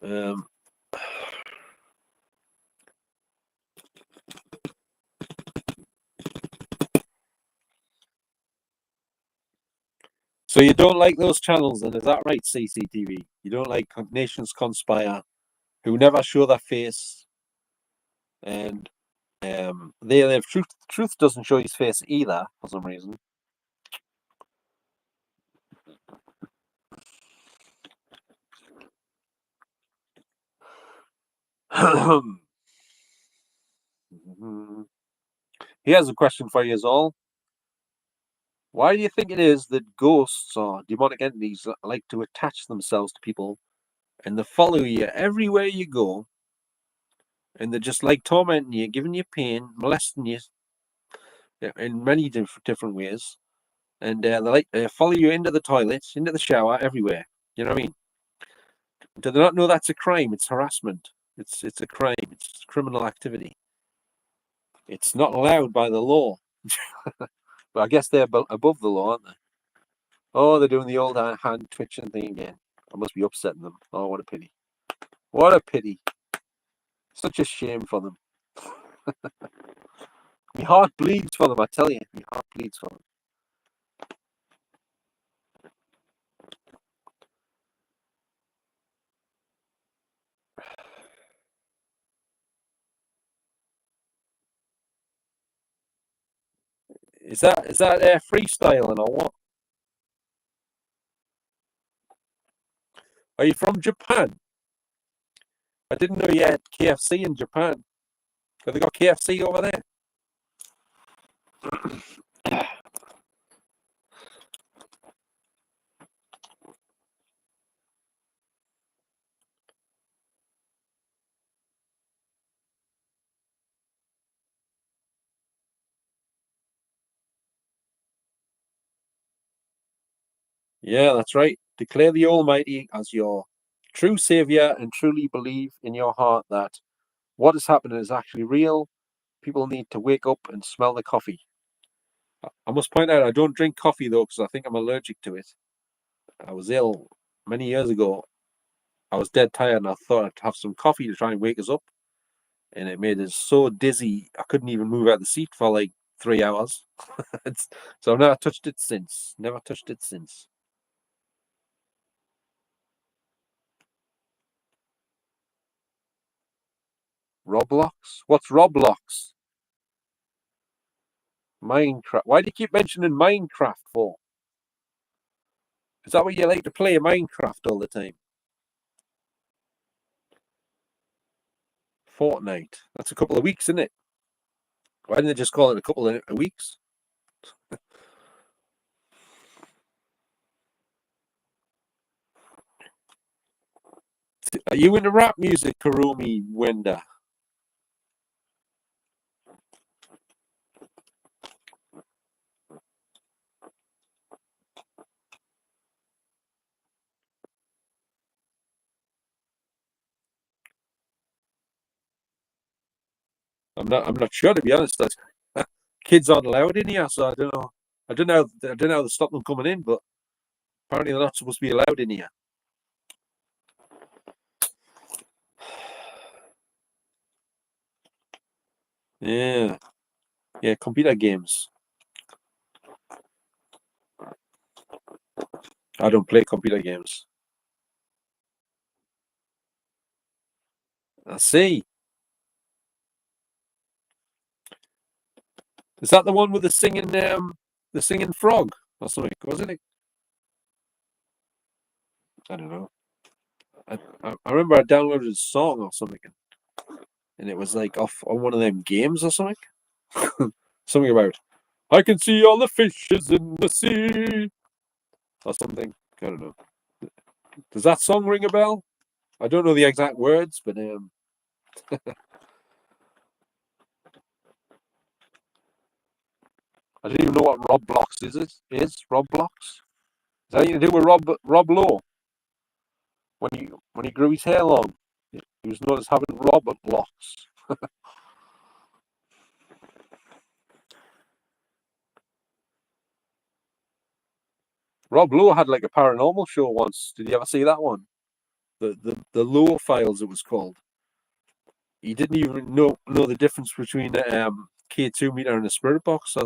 Um, so you don't like those channels, then is that right? CCTV. You don't like Nations Conspire, who never show their face, and they live. Truth doesn't show his face either for some reason. Here's a question for you all. Why do you think it is that ghosts or demonic entities like to attach themselves to people and they follow you everywhere you go and they're just like tormenting you, giving you pain, molesting you in many different ways? And they follow you into the toilet, into the shower, everywhere. You know what I mean? Do they not know that's a crime? It's harassment. It's a crime. It's criminal activity. It's not allowed by the law. But I guess they're above the law, aren't they? Oh, they're doing the old hand twitching thing again. I must be upsetting them. Oh, what a pity. What a pity. Such a shame for them. My heart bleeds for them, I tell you. My heart bleeds for them. Is that freestyling or what? Are you from Japan? I didn't know you had KFC in Japan. Have they got KFC over there? Yeah, that's right. Declare the Almighty as your true Savior and truly believe in your heart that what is happening is actually real. People need to wake up and smell the coffee. I must point out I don't drink coffee though because I think I'm allergic to it. I was ill many years ago. I was dead tired and I thought I'd have some coffee to try and wake us up. And it made us so dizzy I couldn't even move out of the seat for like 3 hours. So I've never touched it since. Never touched it since. Roblox? What's Roblox? Minecraft. Why do you keep mentioning Minecraft for? Is that what you like to play Minecraft all the time? Fortnite. That's a couple of weeks, isn't it? Why didn't they just call it a couple of weeks? Are you into rap music, Karumi Wenda? I'm not sure to be honest. That kids aren't allowed in here, so I don't know. I don't know how to stop them coming in, but apparently they're not supposed to be allowed in here. Yeah. Yeah, computer games. I don't play computer games. I see. Is that the one with the singing frog or something? Wasn't it? I don't know. I remember I downloaded a song or something, and it was like off on one of them games or something. Something about I can see all the fishes in the sea or something. I don't know. Does that song ring a bell? I don't know the exact words, but I don't even know what Roblox is. Is Roblox? Is that anything to do with Rob Lowe when he grew his hair long? He was known as having Robert locks. Rob Lowe had like a paranormal show once. Did you ever see that one? The Lowe Files it was called. He didn't even know the difference between a K2 meter and a spirit box.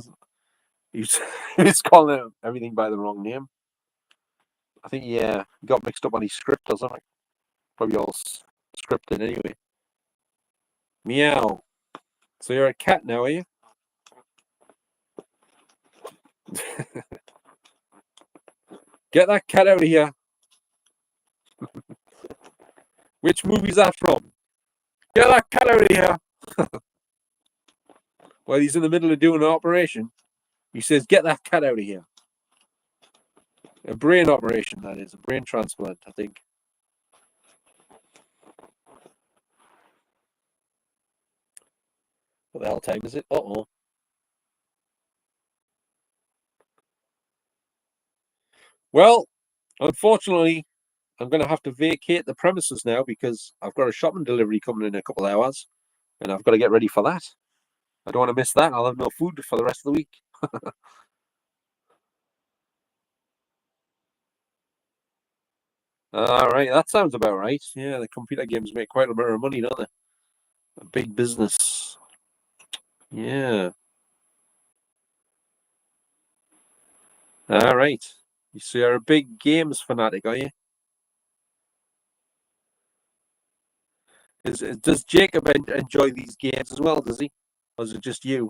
He was, he was calling everything by the wrong name. I think he got mixed up on his script or something. Probably all scripted anyway. Meow. So you're a cat now, are you? Get that cat out of here. Which movie's that from? Get that cat out of here. While he's in the middle of doing an operation, he says, "Get that cat out of here." A brain operation, that is, a brain transplant, I think. What the hell time is it? Uh-oh. Well, unfortunately, I'm going to have to vacate the premises now because I've got a shopping delivery coming in a couple of hours and I've got to get ready for that. I don't want to miss that. I'll have no food for the rest of the week. All right, that sounds about right. Yeah, the computer games make quite a bit of money, don't they? A big business. Yeah. All right. So you're a big games fanatic, are you? Does Jacob enjoy these games as well? Does he, or is it just you?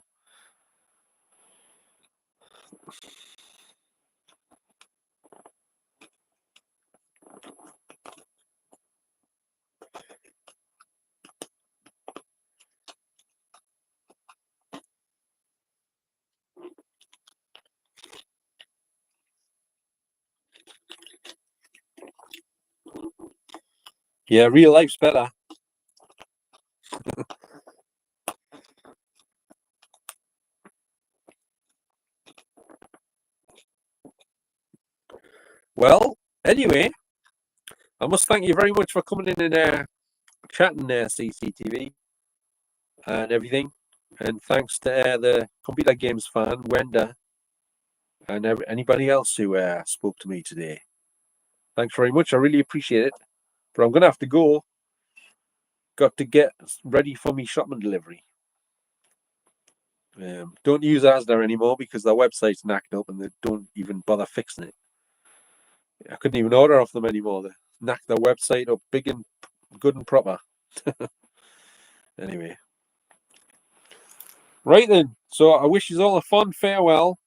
Yeah, real life's better. Well, anyway, I must thank you very much for coming in and chatting there, CCTV, and everything. And thanks to the computer games fan, Wenda, and anybody else who spoke to me today. Thanks very much. I really appreciate it. But I'm going to have to go. Got to get ready for me shopping delivery. Don't use Asda anymore because their website's knacked up and they don't even bother fixing it. I couldn't even order off them anymore. They knacked their website up big and good and proper. Anyway. Right then. So I wish you all a fond farewell.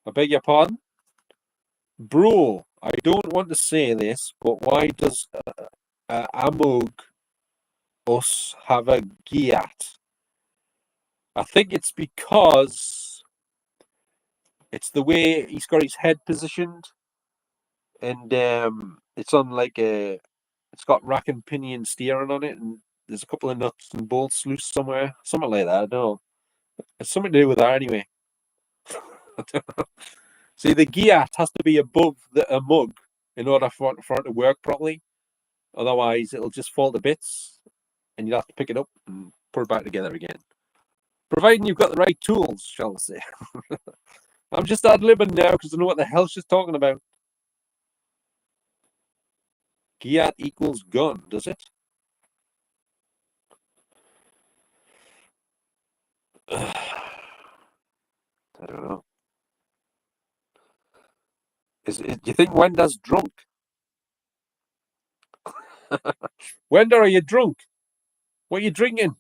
I beg your pardon? Bro, I don't want to say this, but why does Amog us have a Giat? I think it's because it's the way he's got his head positioned, and it's on like it's got rack and pinion steering on it, and there's a couple of nuts and bolts loose somewhere, something like that. I don't know. It's something to do with that anyway. See, the Giat has to be above a mug in order for it to work properly. Otherwise, it'll just fall to bits, and you'll have to pick it up and put it back together again. Providing you've got the right tools, shall I say. I'm just ad-libbing now because I know what the hell she's talking about. Giat equals gun, does it? I don't know. Do you think Wenda's drunk? Wenda, are you drunk? What are you drinking?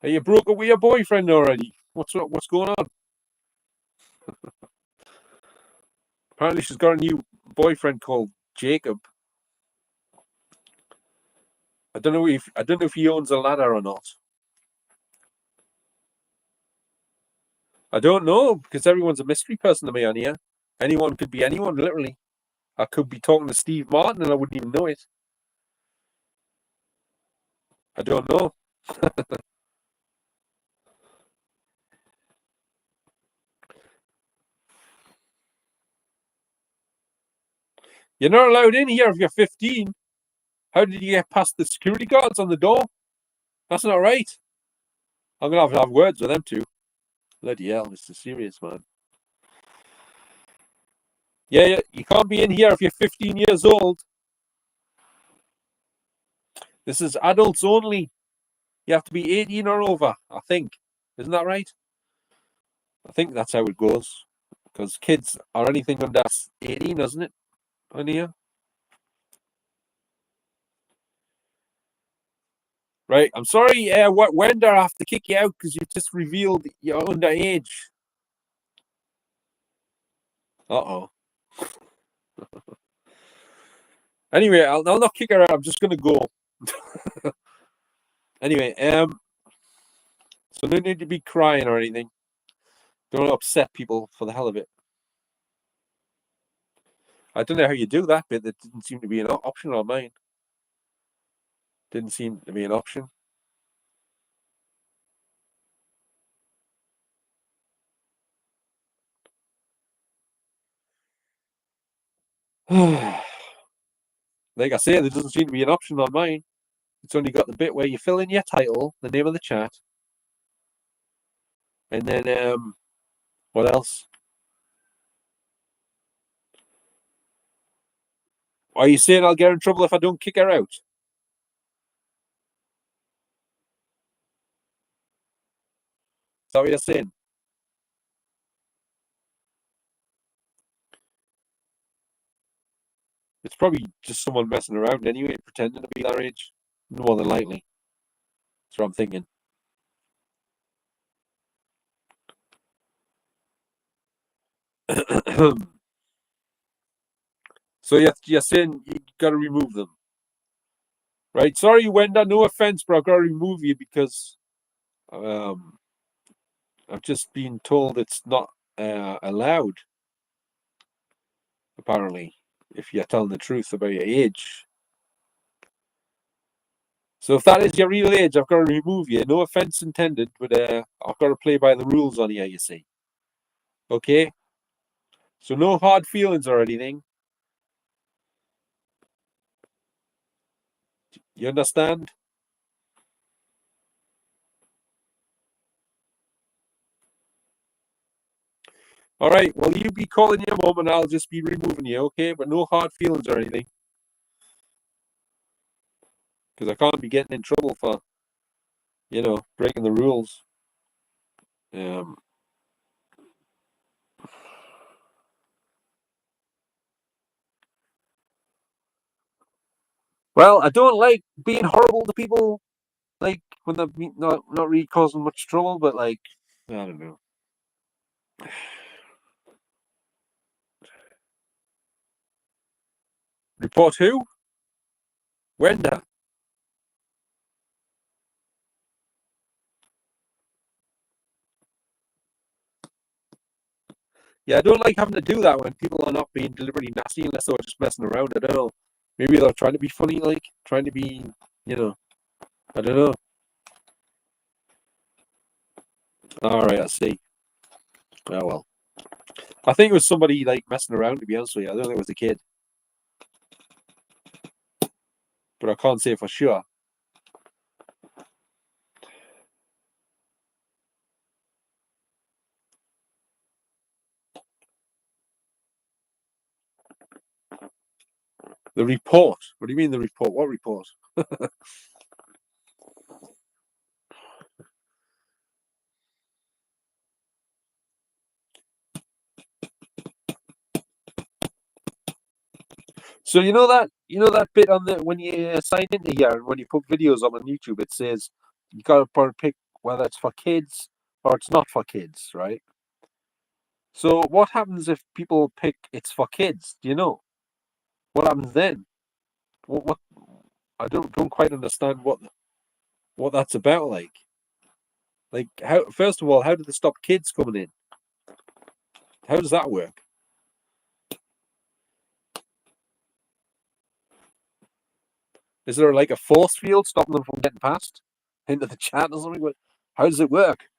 Are you broke up with your boyfriend already? What's going on? Apparently, she's got a new boyfriend called Jacob. I don't know if he owns a ladder or not. I don't know because everyone's a mystery person to me on here. Anyone could be anyone, literally. I could be talking to Steve Martin and I wouldn't even know it. I don't know. You're not allowed in here if you're 15. How did you get past the security guards on the door? That's not right. I'm going to have words with them too. Bloody hell, this is serious, man. Yeah, you can't be in here if you're 15 years old. This is adults only. You have to be 18 or over, I think. Isn't that right? I think that's how it goes. Because kids are anything under 18, isn't it? On here. Right. I'm sorry, Wender, I have to kick you out because you just revealed you're underage. Uh-oh. Anyway, I'll not kick her out. I'm just going to go. Anyway, so no need to be crying or anything. Don't upset people for the hell of it. I don't know how you do that bit. That didn't seem to be an option on mine. Didn't seem to be an option. Like I say, there doesn't seem to be an option on mine. It's only got the bit where you fill in your title, the name of the chat, and then what else? Are you saying I'll get in trouble if I don't kick her out? Is that what you're saying? It's probably just someone messing around anyway, pretending to be their age. More than likely. That's what I'm thinking. So you're saying you got to remove them, right? Sorry, Wenda. No offense, but I've got to remove you because I've just been told it's not allowed. apparently, if you're telling the truth about your age. So if that is your real age, I've got to remove you. No offense intended, but I've got to play by the rules on here, you see. Okay? So no hard feelings or anything. You understand? All right. Well, you be calling your mom and I'll just be removing you, okay? But no hard feelings or anything. Because I can't be getting in trouble for, breaking the rules. Um, well, I don't like being horrible to people, like when they're not really causing much trouble, but like, I don't know. Report who? Wenda. Yeah, I don't like having to do that when people are not being deliberately nasty unless they're just messing around. I don't know. Maybe they're trying to be funny, like trying to be, I don't know. All right, I see. Oh well. I think it was somebody like messing around. To be honest with you, I don't think it was a kid, but I can't say for sure. The report. What do you mean the report? What report? So you know that bit on the when you sign into here and when you put videos up on YouTube, it says you got to pick whether it's for kids or it's not for kids, right? So what happens if people pick it's for kids? Do you know what happens then? What I don't quite understand what that's about. Like how first of all, how do they stop kids coming in? How does that work? Is there like a force field stopping them from getting past into the chat or something? How does it work?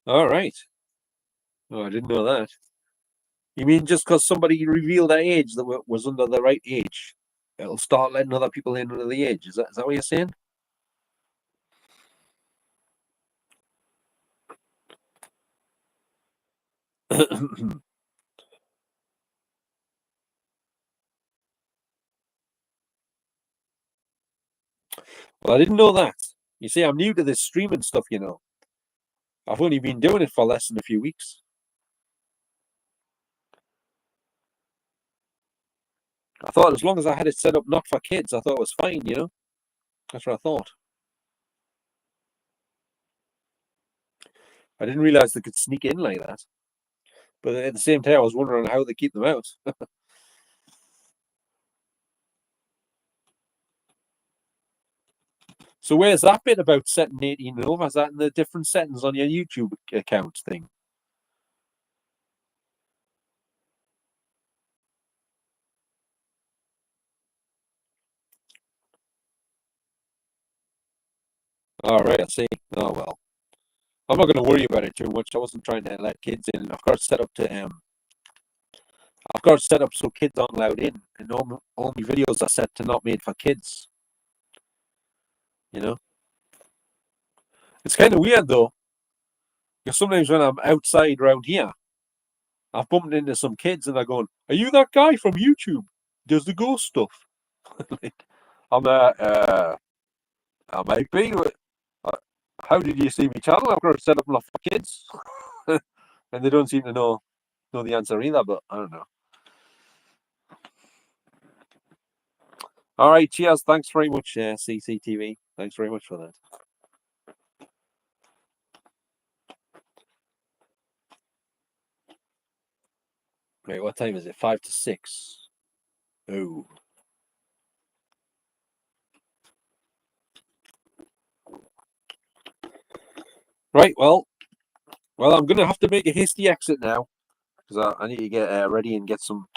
All right. Oh, I didn't know that. You mean just because somebody revealed their age that was under the right age, it'll start letting other people in under the age? Is that what you're saying? Well, I didn't know that. You see, I'm new to this streaming stuff. I've only been doing it for less than a few weeks. I thought as long as I had it set up not for kids, I thought it was fine. That's what I thought. I didn't realize they could sneak in like that. But at the same time, I was wondering how they keep them out. So where's that bit about setting 18 and over? Is that in the different settings on your YouTube account thing? All right, I see. Oh well, I'm not going to worry about it too much. I wasn't trying to let kids in. I've got it set up I've got it set up so kids aren't allowed in, and all my videos are set to not made for kids. You know, it's kind of weird though, because sometimes when I'm outside around here, I've bumped into some kids and they're going, "Are you that guy from YouTube? Does the ghost stuff?" Like, I'm I might be. How did you see me channel? I've got it set up enough for kids. And they don't seem to know the answer either, but I don't know. All right, cheers. Thanks very much, CCTV. Thanks very much for that. Wait, what time is it? 5 to 6. Oh. Right, well, I'm going to have to make a hasty exit now because I need to get ready and get some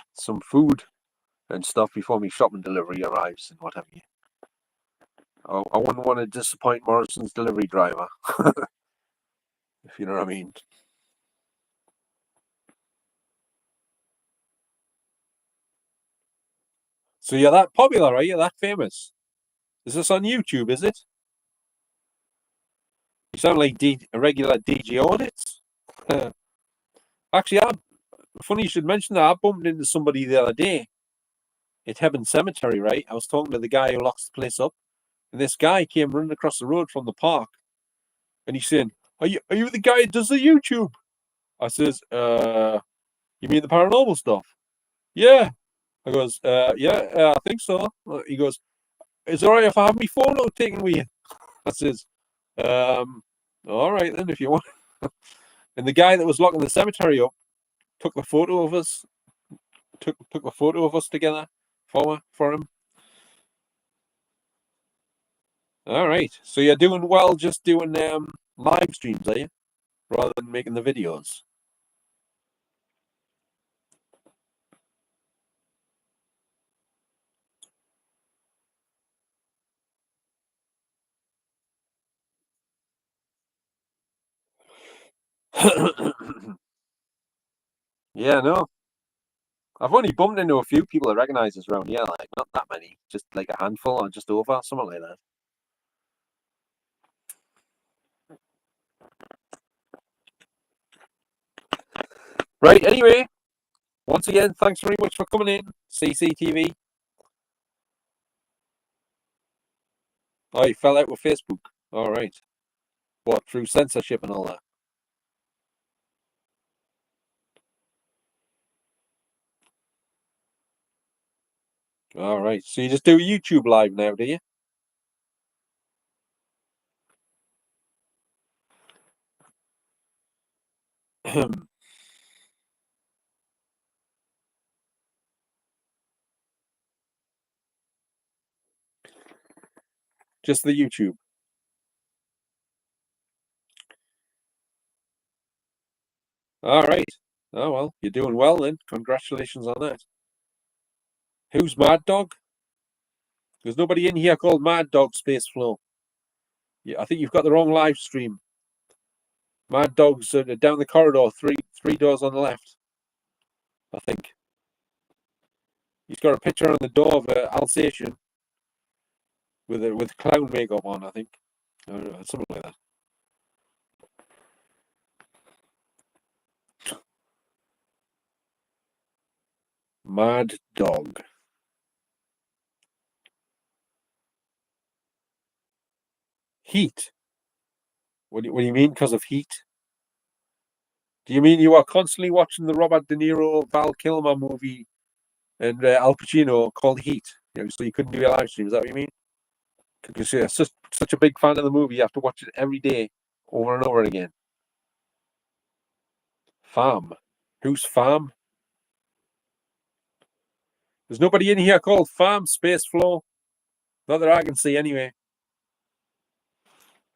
food and stuff before my shopping delivery arrives and what have you. I wouldn't want to disappoint Morrison's delivery driver, if you know what I mean. So you're that popular, are you? That famous? Is this on YouTube, is it? You sound like a regular DJ Audits. Actually, funny you should mention that. I bumped into somebody the other day at Heaven Cemetery, right? I was talking to the guy who locks the place up, and this guy came running across the road from the park, and he's saying, Are you the guy who does the YouTube? I says, you mean the paranormal stuff? Yeah. I goes, yeah, I think so. He goes, is it alright if I have my photo taken with you? I says, all right then, if you want. And the guy that was locking the cemetery up took the photo of us, took the photo of us together for him. All right. So you're doing well just doing live streams, are you? Rather than making the videos. Yeah, no. I've only bumped into a few people that recognise us around here, like not that many, just like a handful or just over, something like that. Right, anyway, once again, thanks very much for coming in, CCTV. Oh, you fell out with Facebook. All right. What, through censorship and all that? All right. So you just do YouTube live now, do you? Just the YouTube. All right. Oh, well, you're doing well then. Congratulations on that. Who's Mad Dog? There's nobody in here called Mad Dog Space Flow. Yeah, I think you've got the wrong live stream. Mad Dog's down the corridor, three doors on the left. I think. He's got a picture on the door of Alsatian with clown makeup on, I think. I don't know, something like that. Mad Dog. Heat. What do you mean because of heat? Do you mean you are constantly watching the Robert De Niro, Val Kilmer movie and Al Pacino called Heat? So you couldn't do a live stream. Is that what you mean? Because you're such a big fan of the movie, you have to watch it every day, over and over again. Farm. Who's Farm? There's nobody in here called Farm Space Flow. Not that I can see anyway.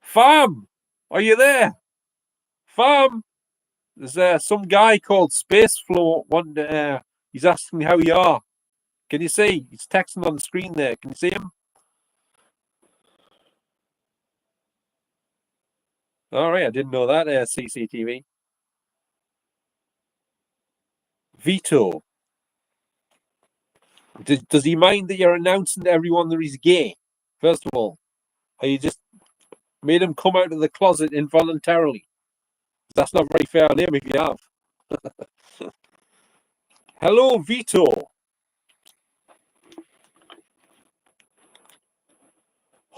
Farm! Are you there? Farm! There's some guy called Space Flow. He's asking me how you are. Can you see? He's texting on the screen there. Can you see him? All right, I didn't know that. CCTV. Vito. Does he mind that you're announcing to everyone that he's gay? First of all, or you just made him come out of the closet involuntarily? That's not very fair on him if you have. Hello, Vito.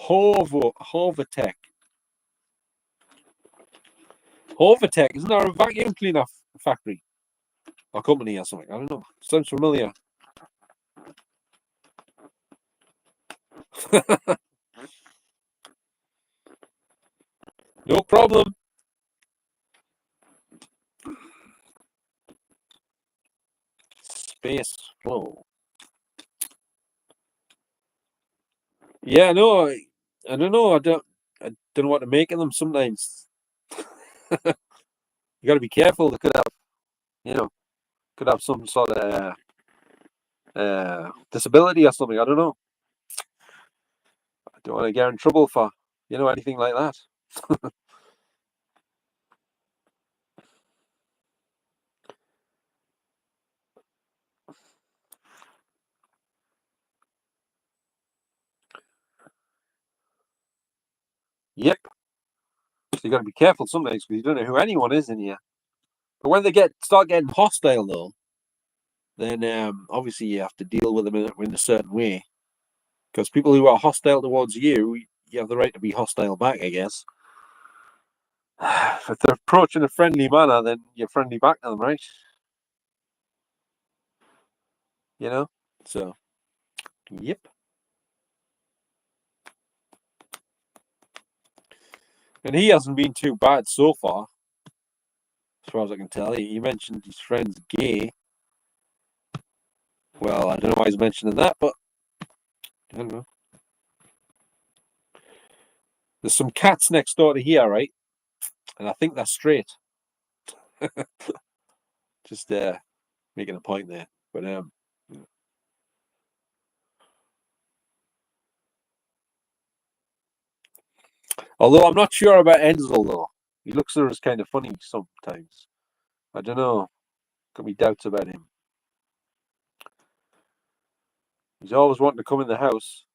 Horvatec. Horvatec, isn't there a vacuum cleaner factory or company or something? I don't know. Sounds familiar. No problem. Space flow. Yeah, no, I don't know. I don't know what to make of them sometimes. You got to be careful. They could have, could have some sort of disability or something. I don't know. I don't want to get in trouble for, anything like that. Yep. So you got to be careful sometimes because you don't know who anyone is in here. But when they start getting hostile, though, then obviously you have to deal with them in a certain way. Because people who are hostile towards you, you have the right to be hostile back, I guess. If they're approaching a friendly manner, then you're friendly back to them, right? So, yep. And he hasn't been too bad so far, as far as I can tell. He mentioned his friend's gay. Well, I don't know why he's mentioning that, but I don't know. There's some cats next door to here, right? And I think they're straight. Just making a point there. But although I'm not sure about Enzel though. He looks at us kind of funny sometimes. I don't know. Got me doubts about him. He's always wanting to come in the house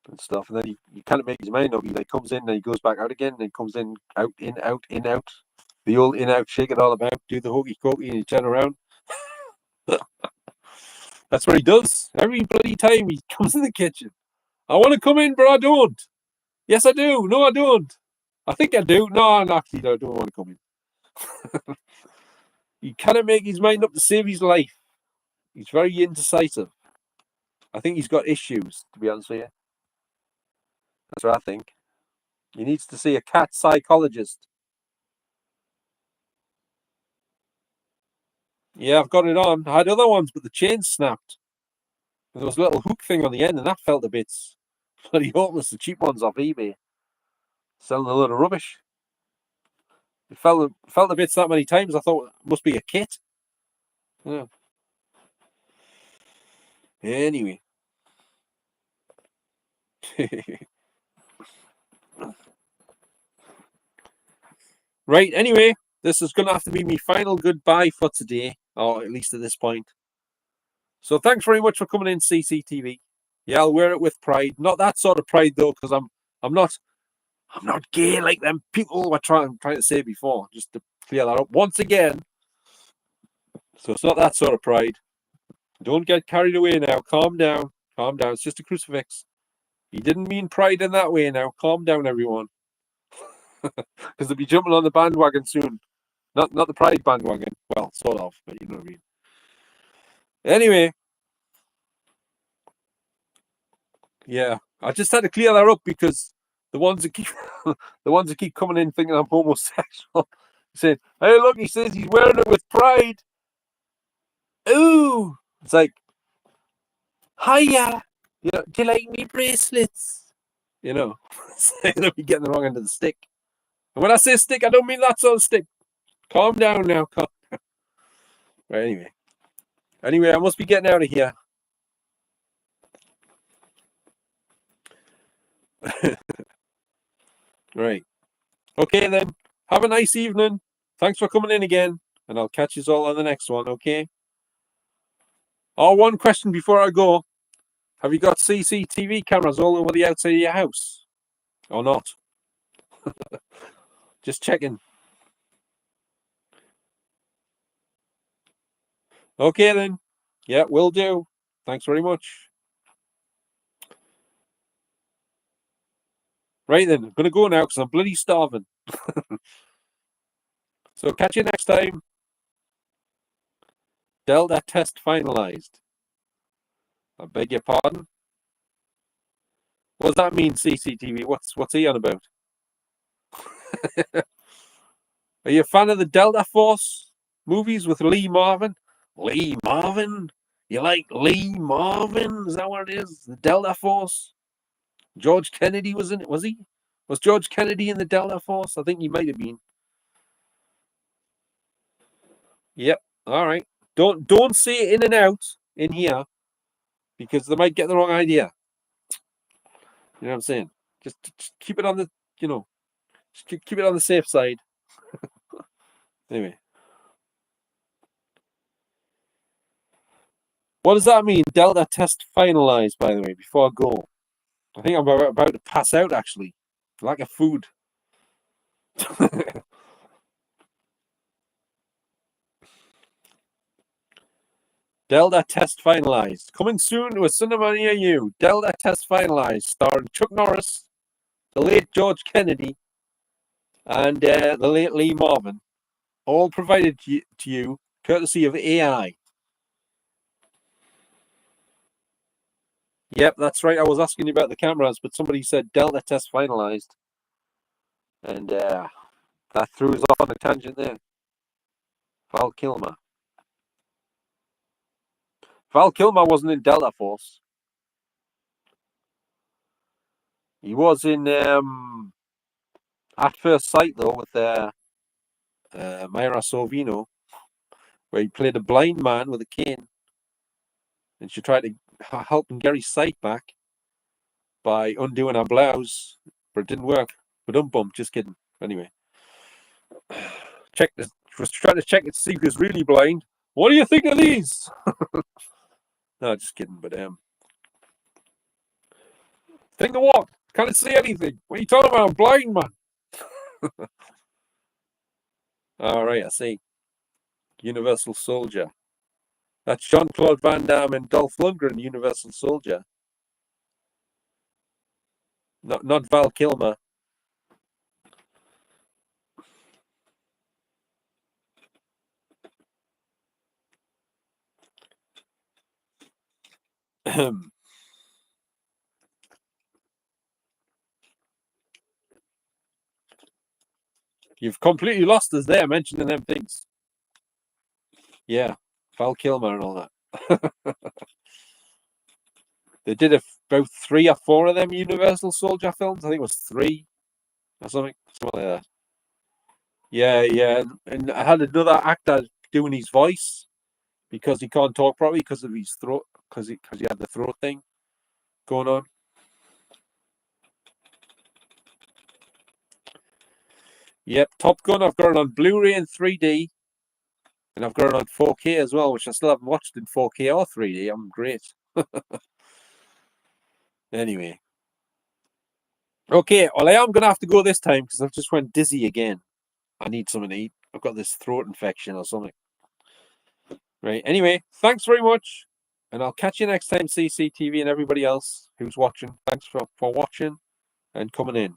and stuff, and then he can't make his mind up. He like comes in and he goes back out again, and then comes in, out, in, out, in, out. The old in out shake it all about, do the hokey cokey and he turn around. That's what he does. Every bloody time he comes in the kitchen. I want to come in, but I don't. Yes, I do. No, I don't. I think I do. No, actually, I don't want to come in. He cannot make his mind up to save his life. He's very indecisive. I think he's got issues, to be honest with you. That's what I think. He needs to see a cat psychologist. Yeah, I've got it on. I had other ones, but the chain snapped. There was a little hook thing on the end, and that felt a bit bloody hopeless. The cheap ones off eBay, selling a load of rubbish. It felt a bit that many times. I thought it must be a kit. Yeah. Anyway. Right, anyway, this is going to have to be my final goodbye for today, or at least at this point. So thanks very much for coming in, CCTV. Yeah, I'll wear it with pride. Not that sort of pride though, because I'm not gay like them people were trying to say before. Just to clear that up once again. So it's not that sort of pride. Don't get carried away now. Calm down. Calm down. It's just a crucifix. He didn't mean pride in that way now. Calm down, everyone. Because they'll be jumping on the bandwagon soon. Not the pride bandwagon. Well, sort of, but you know what I mean. Anyway, yeah, I just had to clear that up because the ones that keep the ones that keep coming in thinking I'm homosexual, saying, "Hey, look," he says he's wearing it with pride. Ooh, it's like, hiya, do you like me bracelets? They'll be getting the wrong end of the stick. And when I say stick, I don't mean that sort of stick. Calm down now. Calm. Right, anyway, I must be getting out of here. Right. Okay, then. Have a nice evening. Thanks for coming in again, and I'll catch you all on the next one, okay? Oh, one question before I go. Have you got CCTV cameras all over the outside of your house? Or not? Just checking. Okay, then. Yeah, will do. Thanks very much. Right then, I'm going to go now because I'm bloody starving. So catch you next time. Delta test finalized. I beg your pardon. What does that mean, CCTV? What's he on about? Are you a fan of the Delta Force movies with Lee Marvin? Lee Marvin? You like Lee Marvin? Is that what it is? The Delta Force? George Kennedy was in it, was he? Was George Kennedy in the Delta Force? I think he might have been. Yep. All right. Don't say it in and out in here because they might get the wrong idea. You know what I'm saying? Just keep it on the, just keep it on the safe side. Anyway. What does that mean? Delta test finalized, by the way, before I go. I think I'm about to pass out, actually. Lack of food. Delta test finalized. Coming soon to a cinema near you. Delta test finalized. Starring Chuck Norris, the late George Kennedy, and the late Lee Marvin. All provided to you courtesy of AI. Yep, that's right. I was asking you about the cameras, but somebody said Delta test finalized. And that threw us off on a tangent there. Val Kilmer. Val Kilmer wasn't in Delta Force. He was in At First Sight, though, with Myra Sorvino, where he played a blind man with a cane. And she tried to help him get his sight back by undoing her blouse, but it didn't work. But just kidding. Anyway. Was trying to check it to see if he was really blind. What do you think of these? No, just kidding. But think of what? Can't see anything. What are you talking about? I'm blind, man. All right, I see. Universal Soldier. That's Jean-Claude Van Damme and Dolph Lundgren, Universal Soldier. Not Val Kilmer. You've completely lost us there mentioning them things. Yeah, Val Kilmer and all that. They did about 3 or 4 of them Universal Soldier films. I think it was 3 or something like that. Yeah. And I had another actor doing his voice because he can't talk properly because of his throat, because he had the throat thing going on. Yep, Top Gun. I've got it on Blu-ray and 3D, and I've got it on 4K as well, which I still haven't watched in 4K or 3D. I'm great. Anyway. Okay, well, I am going to have to go this time because I've just went dizzy again. I need something to eat. I've got this throat infection or something. Right. Anyway, thanks very much. And I'll catch you next time, CCTV and everybody else who's watching. Thanks for watching and coming in.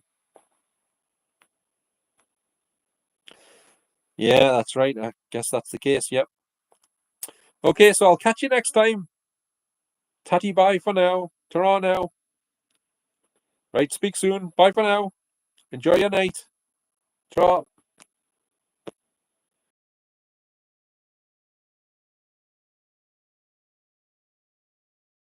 Yeah, that's right. I guess that's the case. Yep. Okay, so I'll catch you next time. Tatty bye for now. Ta-ra now. Right, speak soon. Bye for now. Enjoy your night. Ta-ra.